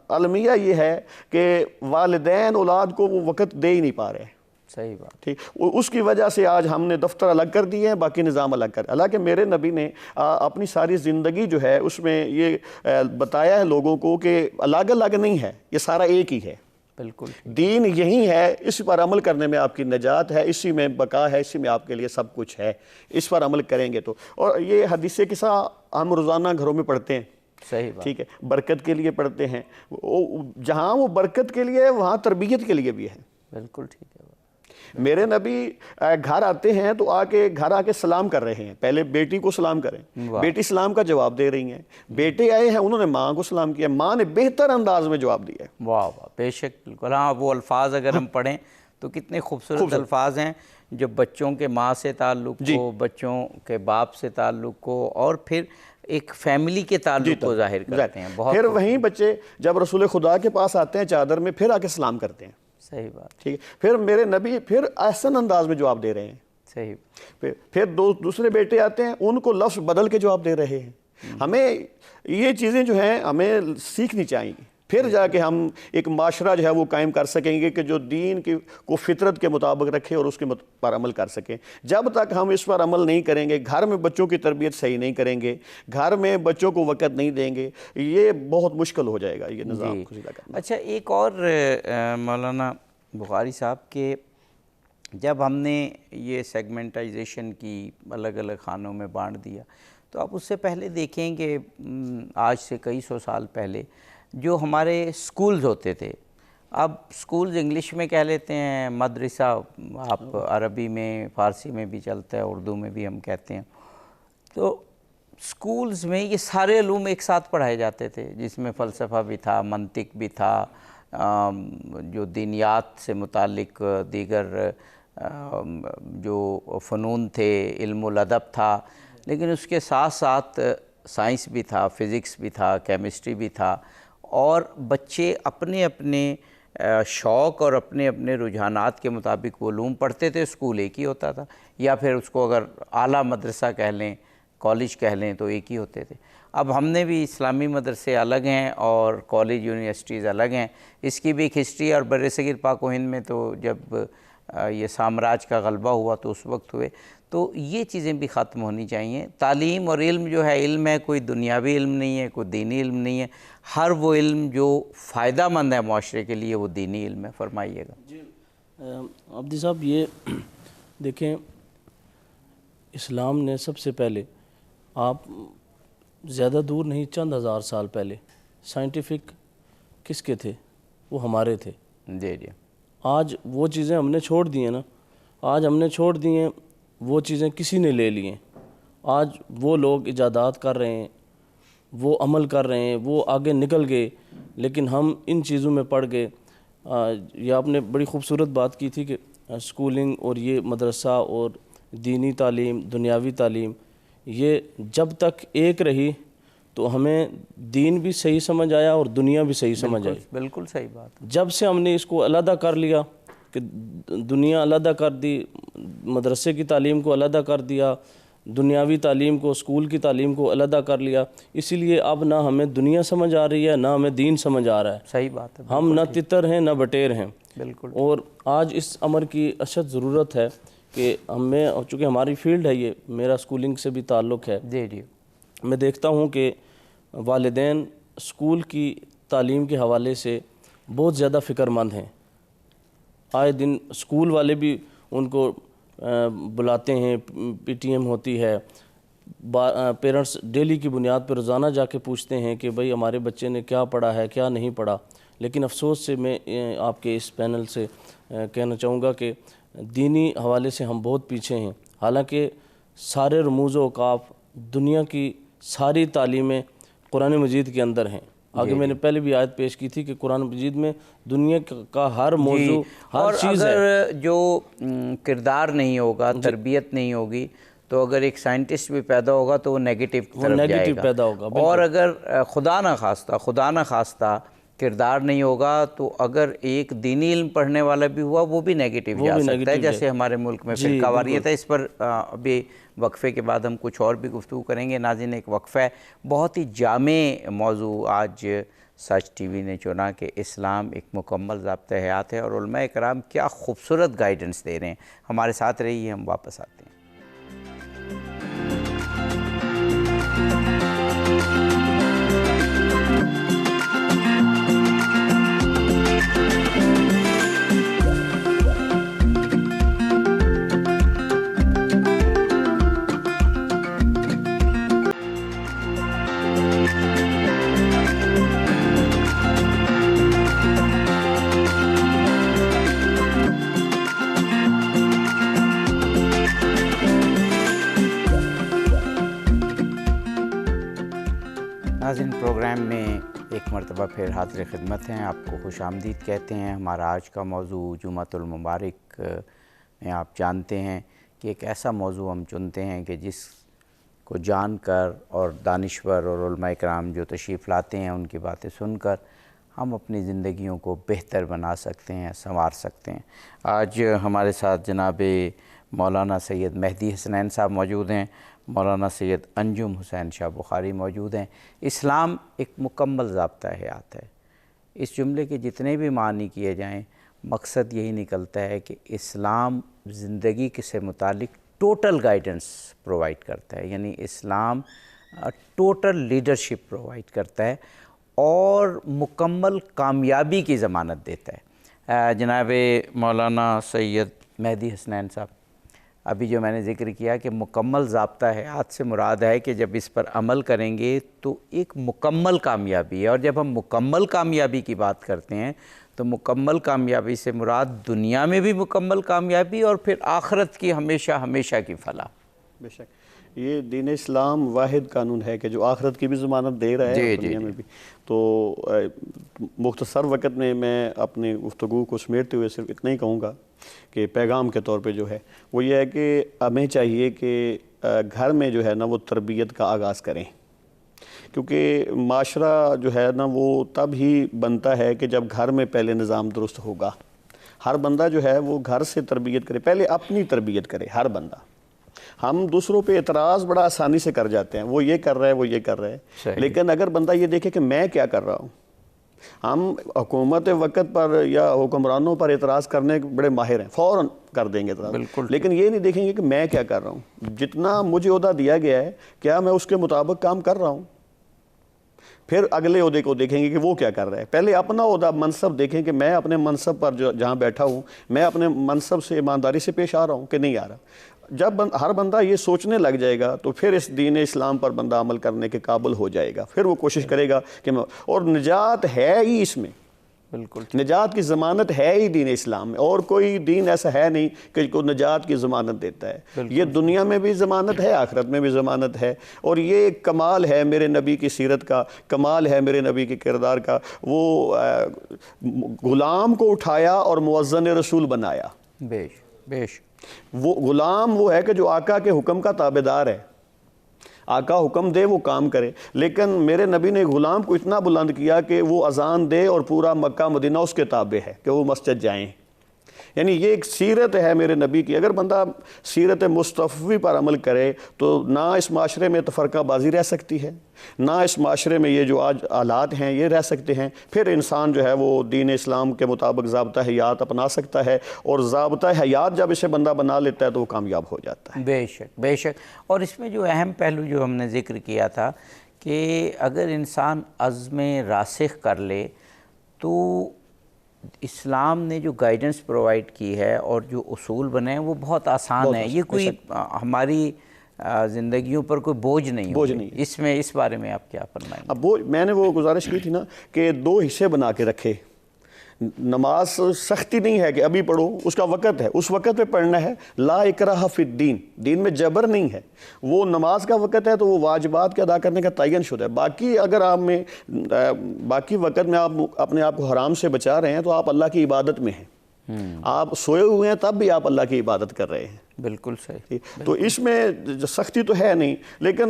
المیہ یہ ہے کہ والدین اولاد کو وہ وقت دے ہی نہیں پا رہے۔ صحیح بات۔ ٹھیک، اس کی وجہ سے آج ہم نے دفتر الگ کر دیے ہیں، باقی نظام الگ کر۔ حالانکہ میرے نبی نے اپنی ساری زندگی جو ہے اس میں یہ بتایا ہے لوگوں کو کہ الگ الگ نہیں ہے، یہ سارا ایک ہی ہے۔ بالکل، دین یہی ہے، اس پر عمل کرنے میں آپ کی نجات ہے، اسی میں بقا ہے، اسی میں آپ کے لیے سب کچھ ہے، اس پر عمل کریں گے تو۔ اور یہ حدیث قصہ ہم روزانہ گھروں میں پڑھتے ہیں، صحیح بات، ٹھیک ہے، برکت کے لیے پڑھتے ہیں، جہاں وہ برکت کے لیے ہے وہاں تربیت کے لیے بھی ہے۔ بالکل ٹھیک ہے۔ میرے نبی گھر آتے ہیں تو گھر آ کے سلام کر رہے ہیں، پہلے بیٹی کو سلام کریں، بیٹی سلام کا جواب دے رہی ہیں، بیٹے آئے ہیں انہوں نے ماں کو سلام کیا، ماں نے بہتر انداز میں جواب دیا۔ واہ واہ، بے شک، بالکل۔ ہاں، وہ الفاظ اگر ہم پڑھیں تو کتنے خوبصورت الفاظ ہیں جو بچوں کے ماں سے تعلق کو، بچوں کے باپ سے تعلق کو، اور پھر ایک فیملی کے تعلق کو ظاہر کرتے ہیں۔ بہت پھر وہیں بچے جب رسول خدا کے پاس آتے ہیں چادر میں، پھر آ کے سلام کرتے ہیں۔ صحیح بات، ٹھیک ہے، پھر میرے نبی پھر احسن انداز میں جواب دے رہے ہیں۔ صحیح، پھر دوسرے بیٹے آتے ہیں، ان کو لفظ بدل کے جواب دے رہے ہیں۔ ہمیں یہ چیزیں جو ہیں ہمیں سیکھنی چاہیے، پھر جا کے ہم ایک معاشرہ جو ہے وہ قائم کر سکیں گے کہ جو دین کو فطرت کے مطابق رکھے اور اس کے پر عمل کر سکیں۔ جب تک ہم اس پر عمل نہیں کریں گے، گھر میں بچوں کی تربیت صحیح نہیں کریں گے، گھر میں بچوں کو وقت نہیں دیں گے، یہ بہت مشکل ہو جائے گا یہ نظام کو سیدھا کرنا۔ اچھا، ایک اور مولانا بخاری صاحب کے جب ہم نے یہ سیگمنٹائزیشن کی، الگ الگ خانوں میں بانٹ دیا، تو آپ اس سے پہلے دیکھیں کہ آج سے کئی سو سال پہلے جو ہمارے سکولز ہوتے تھے، اب سکولز انگلش میں کہہ لیتے ہیں، مدرسہ آپ عربی میں فارسی میں بھی چلتا ہے، اردو میں بھی ہم کہتے ہیں. تو سکولز میں یہ سارے علوم ایک ساتھ پڑھائے جاتے تھے، جس میں فلسفہ بھی تھا، منطق بھی تھا، جو دینیات سے متعلق دیگر جو فنون تھے، علم الادب تھا، لیکن اس کے ساتھ ساتھ سائنس بھی تھا، فزکس بھی تھا، کیمسٹری بھی تھا. اور بچے اپنے اپنے شوق اور اپنے اپنے رجحانات کے مطابق وہ علوم پڑھتے تھے. اسکول ایک ہی ہوتا تھا، یا پھر اس کو اگر اعلیٰ مدرسہ کہہ لیں، کالج کہہ لیں، تو ایک ہی ہوتے تھے. اب ہم نے بھی اسلامی مدرسے الگ ہیں اور کالج یونیورسٹیز الگ ہیں. اس کی بھی ایک ہسٹری، اور برصغیر پاک و ہند میں تو جب یہ سامراج کا غلبہ ہوا تو اس وقت ہوئے. تو یہ چیزیں بھی ختم ہونی چاہیے. تعلیم اور علم جو ہے، علم ہے، کوئی دنیاوی علم نہیں ہے، کوئی دینی علم نہیں ہے. ہر وہ علم جو فائدہ مند ہے معاشرے کے لیے، وہ دینی علم ہے. فرمائیے گا. جی عبدی صاحب، یہ دیکھیں، اسلام نے سب سے پہلے، آپ زیادہ دور نہیں، چند ہزار سال پہلے سائنٹیفک کس کے تھے؟ وہ ہمارے تھے. جی جی. آج وہ چیزیں ہم نے چھوڑ دی ہیں نا، آج ہم نے چھوڑ دی ہیں، وہ چیزیں کسی نے لے لی ہیں. آج وہ لوگ ایجادات کر رہے ہیں، وہ عمل کر رہے ہیں، وہ آگے نکل گئے، لیکن ہم ان چیزوں میں پڑ گئے. یہ آپ نے بڑی خوبصورت بات کی تھی کہ سکولنگ اور یہ مدرسہ اور دینی تعلیم، دنیاوی تعلیم، یہ جب تک ایک رہی تو ہمیں دین بھی صحیح سمجھ آیا اور دنیا بھی صحیح سمجھ آئی. بالکل صحیح بات. جب سے ہم نے اس کو علیحدہ کر لیا، کہ دنیا علیحدہ کر دی، مدرسے کی تعلیم کو علیحدہ کر دیا، دنیاوی تعلیم کو، اسکول کی تعلیم کو علیحدہ کر لیا، اسی لیے اب نہ ہمیں دنیا سمجھ آ رہی ہے، نہ ہمیں دین سمجھ آ رہا ہے. صحیح بات ہے. ہم نہ تتر ہیں نہ بٹیر ہیں. بالکل. اور آج اس امر کی اشد ضرورت ہے کہ ہمیں، چونکہ ہماری فیلڈ ہے، یہ میرا اسکولنگ سے بھی تعلق ہے. جی جی. میں دیکھتا ہوں کہ والدین اسکول کی تعلیم کے حوالے سے بہت زیادہ فکر مند ہیں. آئے دن اسکول والے بھی ان کو بلاتے ہیں، پی ٹی ایم ہوتی ہے، پیرنٹس ڈیلی کی بنیاد پر روزانہ جا کے پوچھتے ہیں کہ بھئی ہمارے بچے نے کیا پڑھا ہے، کیا نہیں پڑھا. لیکن افسوس سے میں آپ کے اس پینل سے کہنا چاہوں گا کہ دینی حوالے سے ہم بہت پیچھے ہیں. حالانکہ سارے رموز و اوقاف، دنیا کی ساری تعلیمیں قرآن مجید کے اندر ہیں. آگے میں نے پہلے بھی آیت پیش کی تھی کہ قرآن مجید میں دنیا کا ہر موضوع، ہر چیز ہے. اور اگر جو کردار نہیں ہوگا، تربیت نہیں ہوگی، تو اگر ایک سائنٹسٹ بھی پیدا ہوگا تو وہ نیگیٹو طرف جائے گا. اور اگر خدا نہ خواستہ کردار نہیں ہوگا، تو اگر ایک دینی علم پڑھنے والا بھی ہوا، وہ بھی نیگیٹو جا سکتا ہے. جیسے ہمارے ملک میں فرقہ واریت ہے. اس پر ابھی وقفے کے بعد ہم کچھ اور بھی گفتگو کریں گے. ناظرین، ایک وقفہ ہے. بہت ہی جامع موضوع آج سچ ٹی وی نے چنا کہ اسلام ایک مکمل ضابطۂ حیات ہے، اور علماء کرام کیا خوبصورت گائیڈنس دے رہے ہیں. ہمارے ساتھ رہیے، ہم واپس آتے ہیں. ناظرین، پروگرام میں ایک مرتبہ پھر حاضر خدمت ہیں. آپ کو خوش آمدید کہتے ہیں. ہمارا آج کا موضوع جمعۃ المبارک میں آپ جانتے ہیں کہ ایک ایسا موضوع ہم چنتے ہیں کہ جس کو جان کر اور دانشور اور علماء کرام جو تشریف لاتے ہیں ان کی باتیں سن کر ہم اپنی زندگیوں کو بہتر بنا سکتے ہیں، سنوار سکتے ہیں. آج ہمارے ساتھ جناب مولانا سید مہدی حسنین صاحب موجود ہیں، مولانا سید انجم حسین شاہ بخاری موجود ہیں. اسلام ایک مکمل ضابطہ حیات ہے. اس جملے کے جتنے بھی معنی کیے جائیں، مقصد یہی نکلتا ہے کہ اسلام زندگی سے متعلق ٹوٹل گائیڈنس پرووائڈ کرتا ہے. یعنی اسلام ٹوٹل لیڈرشپ پرووائڈ کرتا ہے اور مکمل کامیابی کی ضمانت دیتا ہے. جناب مولانا سید مہدی حسنین صاحب، ابھی جو میں نے ذکر کیا کہ مکمل ضابطہ حیات سے مراد ہے کہ جب اس پر عمل کریں گے تو ایک مکمل کامیابی ہے. اور جب ہم مکمل کامیابی کی بات کرتے ہیں تو مکمل کامیابی سے مراد دنیا میں بھی مکمل کامیابی اور پھر آخرت کی ہمیشہ ہمیشہ کی فلاح. بے شک یہ دین اسلام واحد قانون ہے کہ جو آخرت کی بھی ضمانت دے رہا ہے اور دنیا میں بھی. تو مختصر وقت میں اپنی گفتگو کو سمیٹتے ہوئے صرف اتنا ہی کہوں گا کہ پیغام کے طور پہ جو ہے وہ یہ ہے کہ ہمیں چاہیے کہ گھر میں جو ہے نا وہ تربیت کا آغاز کریں، کیونکہ معاشرہ جو ہے نا وہ تب ہی بنتا ہے کہ جب گھر میں پہلے نظام درست ہوگا. ہر بندہ جو ہے وہ گھر سے تربیت کرے، پہلے اپنی تربیت کرے ہر بندہ. ہم دوسروں پہ اعتراض بڑا آسانی سے کر جاتے ہیں، وہ یہ کر رہا ہے وہ یہ کر رہا ہے، لیکن اگر بندہ یہ دیکھے کہ میں کیا کر رہا ہوں. ہم حکومت وقت پر یا حکمرانوں پر اعتراض کرنے بڑے ماہر ہیں، فوراً کر دیں گے اعتراض، لیکن یہ نہیں دیکھیں گے کہ میں کیا کر رہا ہوں، جتنا مجھے عہدہ دیا گیا ہے کیا میں اس کے مطابق کام کر رہا ہوں. پھر اگلے عہدے کو دیکھیں گے کہ وہ کیا کر رہا ہے. پہلے اپنا عہدہ منصب دیکھیں کہ میں اپنے منصب پر جہاں بیٹھا ہوں میں اپنے منصب سے ایمانداری سے پیش آ رہا ہوں کہ نہیں آ رہا. جب ہر بندہ یہ سوچنے لگ جائے گا تو پھر اس دین اسلام پر بندہ عمل کرنے کے قابل ہو جائے گا. پھر وہ کوشش کرے گا کہ اور نجات ہے ہی اس میں، بالکل نجات کی ضمانت ہے ہی دین اسلام میں. اور کوئی دین ایسا ہے نہیں کہ کوئی نجات کی ضمانت دیتا ہے. یہ دنیا میں بھی ضمانت ہے، آخرت میں بھی ضمانت ہے. اور یہ ایک کمال ہے میرے نبی کی سیرت کا، کمال ہے میرے نبی کے کردار کا. وہ غلام کو اٹھایا اور مؤذن رسول بنایا. بیش وہ غلام وہ ہے کہ جو آقا کے حکم کا تابعدار ہے، آقا حکم دے وہ کام کرے. لیکن میرے نبی نے غلام کو اتنا بلند کیا کہ وہ اذان دے اور پورا مکہ مدینہ اس کے تابع ہے کہ وہ مسجد جائیں. یعنی یہ ایک سیرت ہے میرے نبی کی. اگر بندہ سیرت مصطفی پر عمل کرے تو نہ اس معاشرے میں تفرقہ بازی رہ سکتی ہے، نہ اس معاشرے میں یہ جو آج حالات ہیں یہ رہ سکتے ہیں. پھر انسان جو ہے وہ دین اسلام کے مطابق ضابطہ حیات اپنا سکتا ہے، اور ضابطہ حیات جب اسے بندہ بنا لیتا ہے تو وہ کامیاب ہو جاتا ہے. بے شک بے شک. اور اس میں جو اہم پہلو جو ہم نے ذکر کیا تھا کہ اگر انسان عزم راسخ کر لے تو اسلام نے جو گائیڈنس پرووائڈ کی ہے اور جو اصول بنے ہیں وہ بہت آسان ہے. یہ کوئی ہماری زندگیوں پر کوئی بوجھ نہیں ہوگی. اس بارے میں آپ کیا فرمائیں گے؟ اب میں نے وہ گزارش کی تھی نا کہ 2 حصے بنا کے رکھے. نماز سختی نہیں ہے کہ ابھی پڑھو، اس کا وقت ہے، اس وقت پہ پڑھنا ہے. لا اکراہ فی الدین، دین میں جبر نہیں ہے. وہ نماز کا وقت ہے تو وہ واجبات کے ادا کرنے کا تعین شدہ ہے. باقی اگر آپ میں باقی وقت میں آپ اپنے آپ کو حرام سے بچا رہے ہیں تو آپ اللہ کی عبادت میں ہیں. آپ سوئے ہوئے ہیں تب بھی آپ اللہ کی عبادت کر رہے ہیں. بالکل صحیح. تو اس میں سختی تو ہے نہیں، لیکن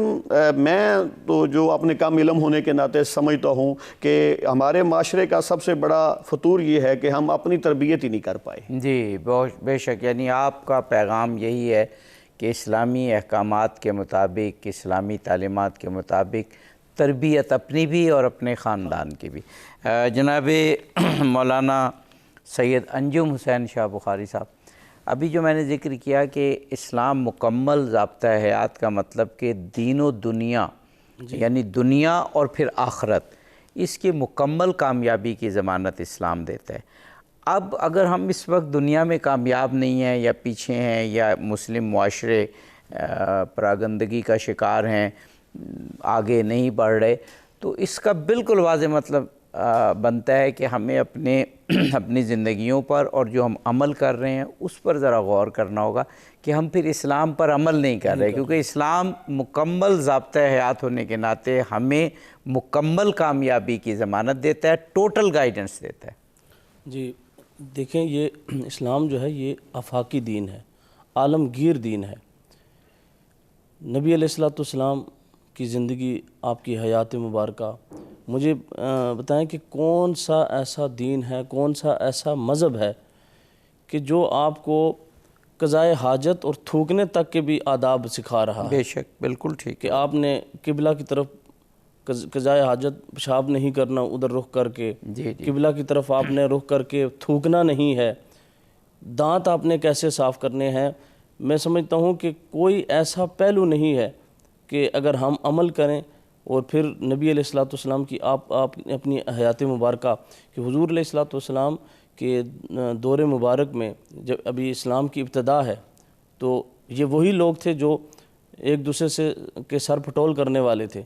میں تو جو اپنے کم علم ہونے کے ناطے سمجھتا ہوں کہ ہمارے معاشرے کا سب سے بڑا فطور یہ ہے کہ ہم اپنی تربیت ہی نہیں کر پائے. جی بے شک. یعنی آپ کا پیغام یہی ہے کہ اسلامی احکامات کے مطابق، اسلامی تعلیمات کے مطابق تربیت اپنی بھی اور اپنے خاندان کی بھی. جناب مولانا سید انجم حسین شاہ بخاری صاحب، ابھی جو میں نے ذکر کیا کہ اسلام مکمل ضابطہ حیات کا مطلب کہ دین و دنیا یعنی دنیا اور پھر آخرت، اس کی مکمل کامیابی کی ضمانت اسلام دیتا ہے. اب اگر ہم اس وقت دنیا میں کامیاب نہیں ہیں یا پیچھے ہیں یا مسلم معاشرے پراگندگی کا شکار ہیں، آگے نہیں بڑھ رہے، تو اس کا بالکل واضح مطلب بنتا ہے کہ ہمیں اپنی زندگیوں پر اور جو ہم عمل کر رہے ہیں اس پر ذرا غور کرنا ہوگا کہ ہم پھر اسلام پر عمل نہیں کر رہے، کیونکہ اسلام مکمل ضابطہ حیات ہونے کے ناطے ہمیں مکمل کامیابی کی ضمانت دیتا ہے، ٹوٹل گائیڈنس دیتا ہے. جی دیکھیں، یہ اسلام جو ہے یہ آفاقی دین ہے، عالمگیر دین ہے. نبی علیہ السلام کی زندگی، آپ کی حیات مبارکہ، مجھے بتائیں کہ کون سا ایسا دین ہے، کون سا ایسا مذہب ہے کہ جو آپ کو قضائے حاجت اور تھوکنے تک کے بھی آداب سکھا رہا ہے. بے شک، بالکل ٹھیک. کہ آپ نے قبلہ کی طرف قضائے حاجت پیشاب نہیں کرنا ادھر رخ کر کے، قبلہ کی طرف آپ نے رخ کر کے تھوکنا نہیں ہے. دانت آپ نے کیسے صاف کرنے ہیں. میں سمجھتا ہوں کہ کوئی ایسا پہلو نہیں ہے کہ اگر ہم عمل کریں اور پھر نبی علیہ السلام کی آپ اپنی حیات مبارکہ کہ حضور علیہ السلام کے دور مبارک میں جب ابھی اسلام کی ابتدا ہے تو یہ وہی لوگ تھے جو ایک دوسرے سے کے سر پھٹول کرنے والے تھے،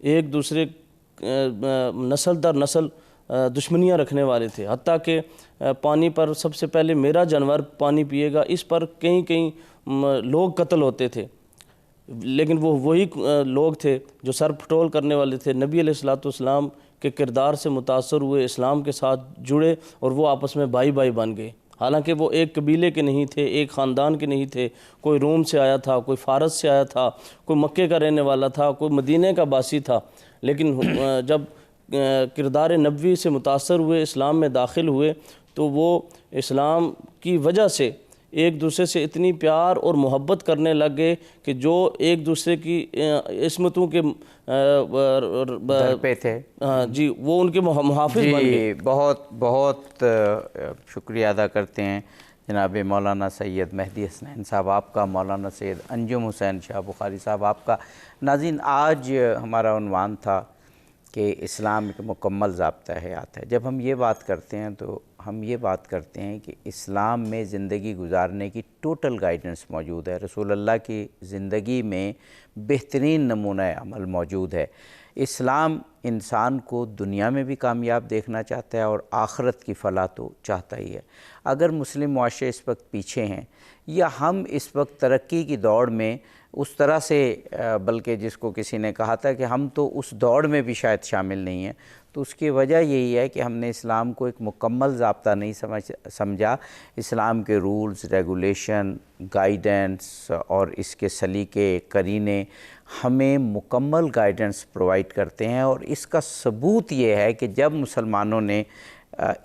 ایک دوسرے نسل در نسل دشمنیاں رکھنے والے تھے، حتیٰ کہ پانی پر سب سے پہلے میرا جانور پانی پیے گا، اس پر کئی لوگ قتل ہوتے تھے، لیکن وہی لوگ تھے جو سر پھٹول کرنے والے تھے، نبی علیہ السلام کے کردار سے متاثر ہوئے، اسلام کے ساتھ جڑے اور وہ آپس میں بھائی بھائی بن گئے، حالانکہ وہ ایک قبیلے کے نہیں تھے، ایک خاندان کے نہیں تھے، کوئی روم سے آیا تھا، کوئی فارس سے آیا تھا، کوئی مکے کا رہنے والا تھا، کوئی مدینے کا باسی تھا، لیکن جب کردار نبوی سے متاثر ہوئے، اسلام میں داخل ہوئے، تو وہ اسلام کی وجہ سے ایک دوسرے سے اتنی پیار اور محبت کرنے لگ گئے کہ جو ایک دوسرے کی عصمتوں کے در پہ تھے، جی وہ ان کے محافظ بن گئے۔ بہت بہت شکریہ ادا کرتے ہیں جناب مولانا سید مہدی حسنین صاحب آپ کا، مولانا سید انجم حسین شاہ بخاری صاحب آپ کا۔ ناظرین، آج ہمارا عنوان تھا کہ اسلام ایک مکمل ضابطہ حیات ہے۔ جب ہم یہ بات کرتے ہیں تو ہم یہ بات کرتے ہیں کہ اسلام میں زندگی گزارنے کی ٹوٹل گائیڈنس موجود ہے، رسول اللہ کی زندگی میں بہترین نمونہ عمل موجود ہے۔ اسلام انسان کو دنیا میں بھی کامیاب دیکھنا چاہتا ہے اور آخرت کی فلاح تو چاہتا ہی ہے۔ اگر مسلم معاشرے اس وقت پیچھے ہیں یا ہم اس وقت ترقی کی دوڑ میں اس طرح سے، بلکہ جس کو کسی نے کہا تھا کہ ہم تو اس دوڑ میں بھی شاید شامل نہیں ہیں، تو اس کی وجہ یہی ہے کہ ہم نے اسلام کو ایک مکمل ضابطہ نہیں سمجھا۔ اسلام کے رولز، ریگولیشن، گائیڈنس اور اس کے سلیقے قرینے ہمیں مکمل گائیڈنس پرووائڈ کرتے ہیں، اور اس کا ثبوت یہ ہے کہ جب مسلمانوں نے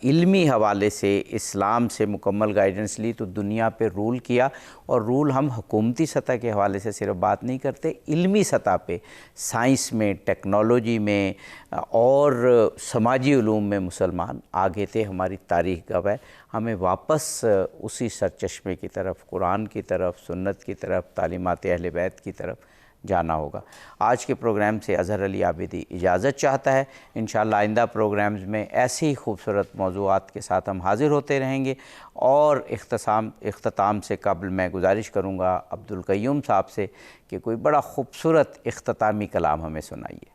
علمی حوالے سے اسلام سے مکمل گائیڈنس لی تو دنیا پہ رول کیا، اور رول ہم حکومتی سطح کے حوالے سے صرف بات نہیں کرتے، علمی سطح پہ سائنس میں، ٹیکنالوجی میں اور سماجی علوم میں مسلمان آگے تھے۔ ہماری تاریخ گواہ ہے۔ ہمیں واپس اسی سرچشمے کی طرف، قرآن کی طرف، سنت کی طرف، تعلیمات اہل بیت کی طرف جانا ہوگا۔ آج کے پروگرام سے اظہر علی عابدی اجازت چاہتا ہے۔ انشاءاللہ آئندہ پروگرامز میں ایسی ہی خوبصورت موضوعات کے ساتھ ہم حاضر ہوتے رہیں گے، اور اختتام سے قبل میں گزارش کروں گا عبدالقیوم صاحب سے کہ کوئی بڑا خوبصورت اختتامی کلام ہمیں سنائیے۔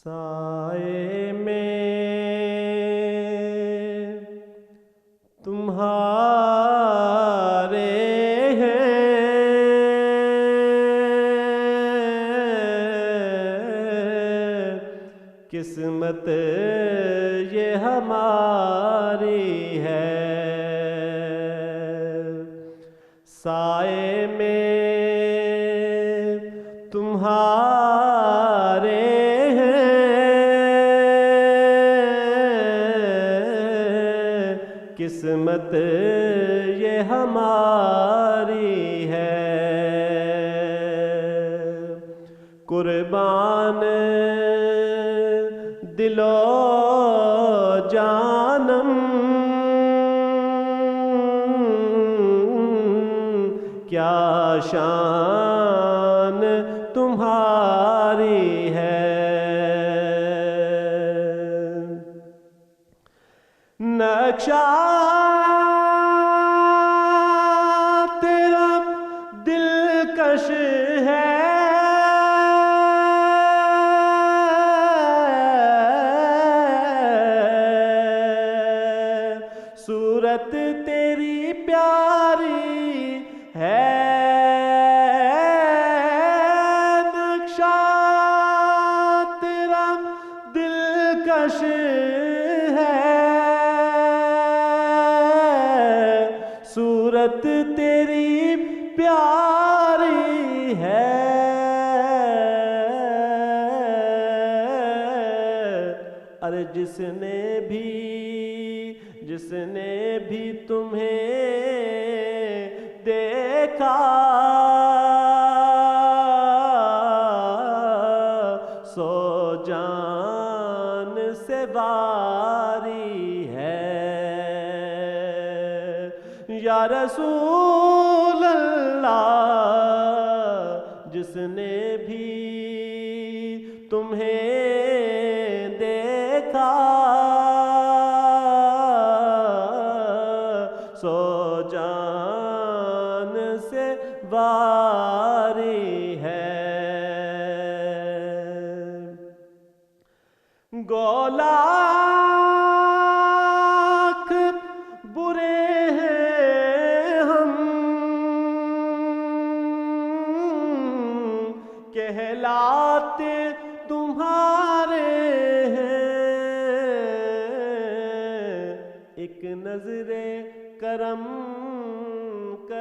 سائے میں تمہارے ہیں قسمت یہ ہماری ہے، سائے میں تمہارے قسمت یہ ہماری ہے، قربان دل و جانم کیا شان تمہاری ہے، نقشہ تیرا دلکش ہے، صورت تیری پیاری ہے، نقشہ تیرا دلکش ہے، صورت تیری پیاری ہے، ارے جس نے بھی تمہیں دیکھا سو جان سے واری ہے، یا رسول اللہ جس نے بھی تمہیں دیکھا سو جان سے واری گولاک برے ہیں ہم کہلاتے تمہارے ہیں ایک نظر کرم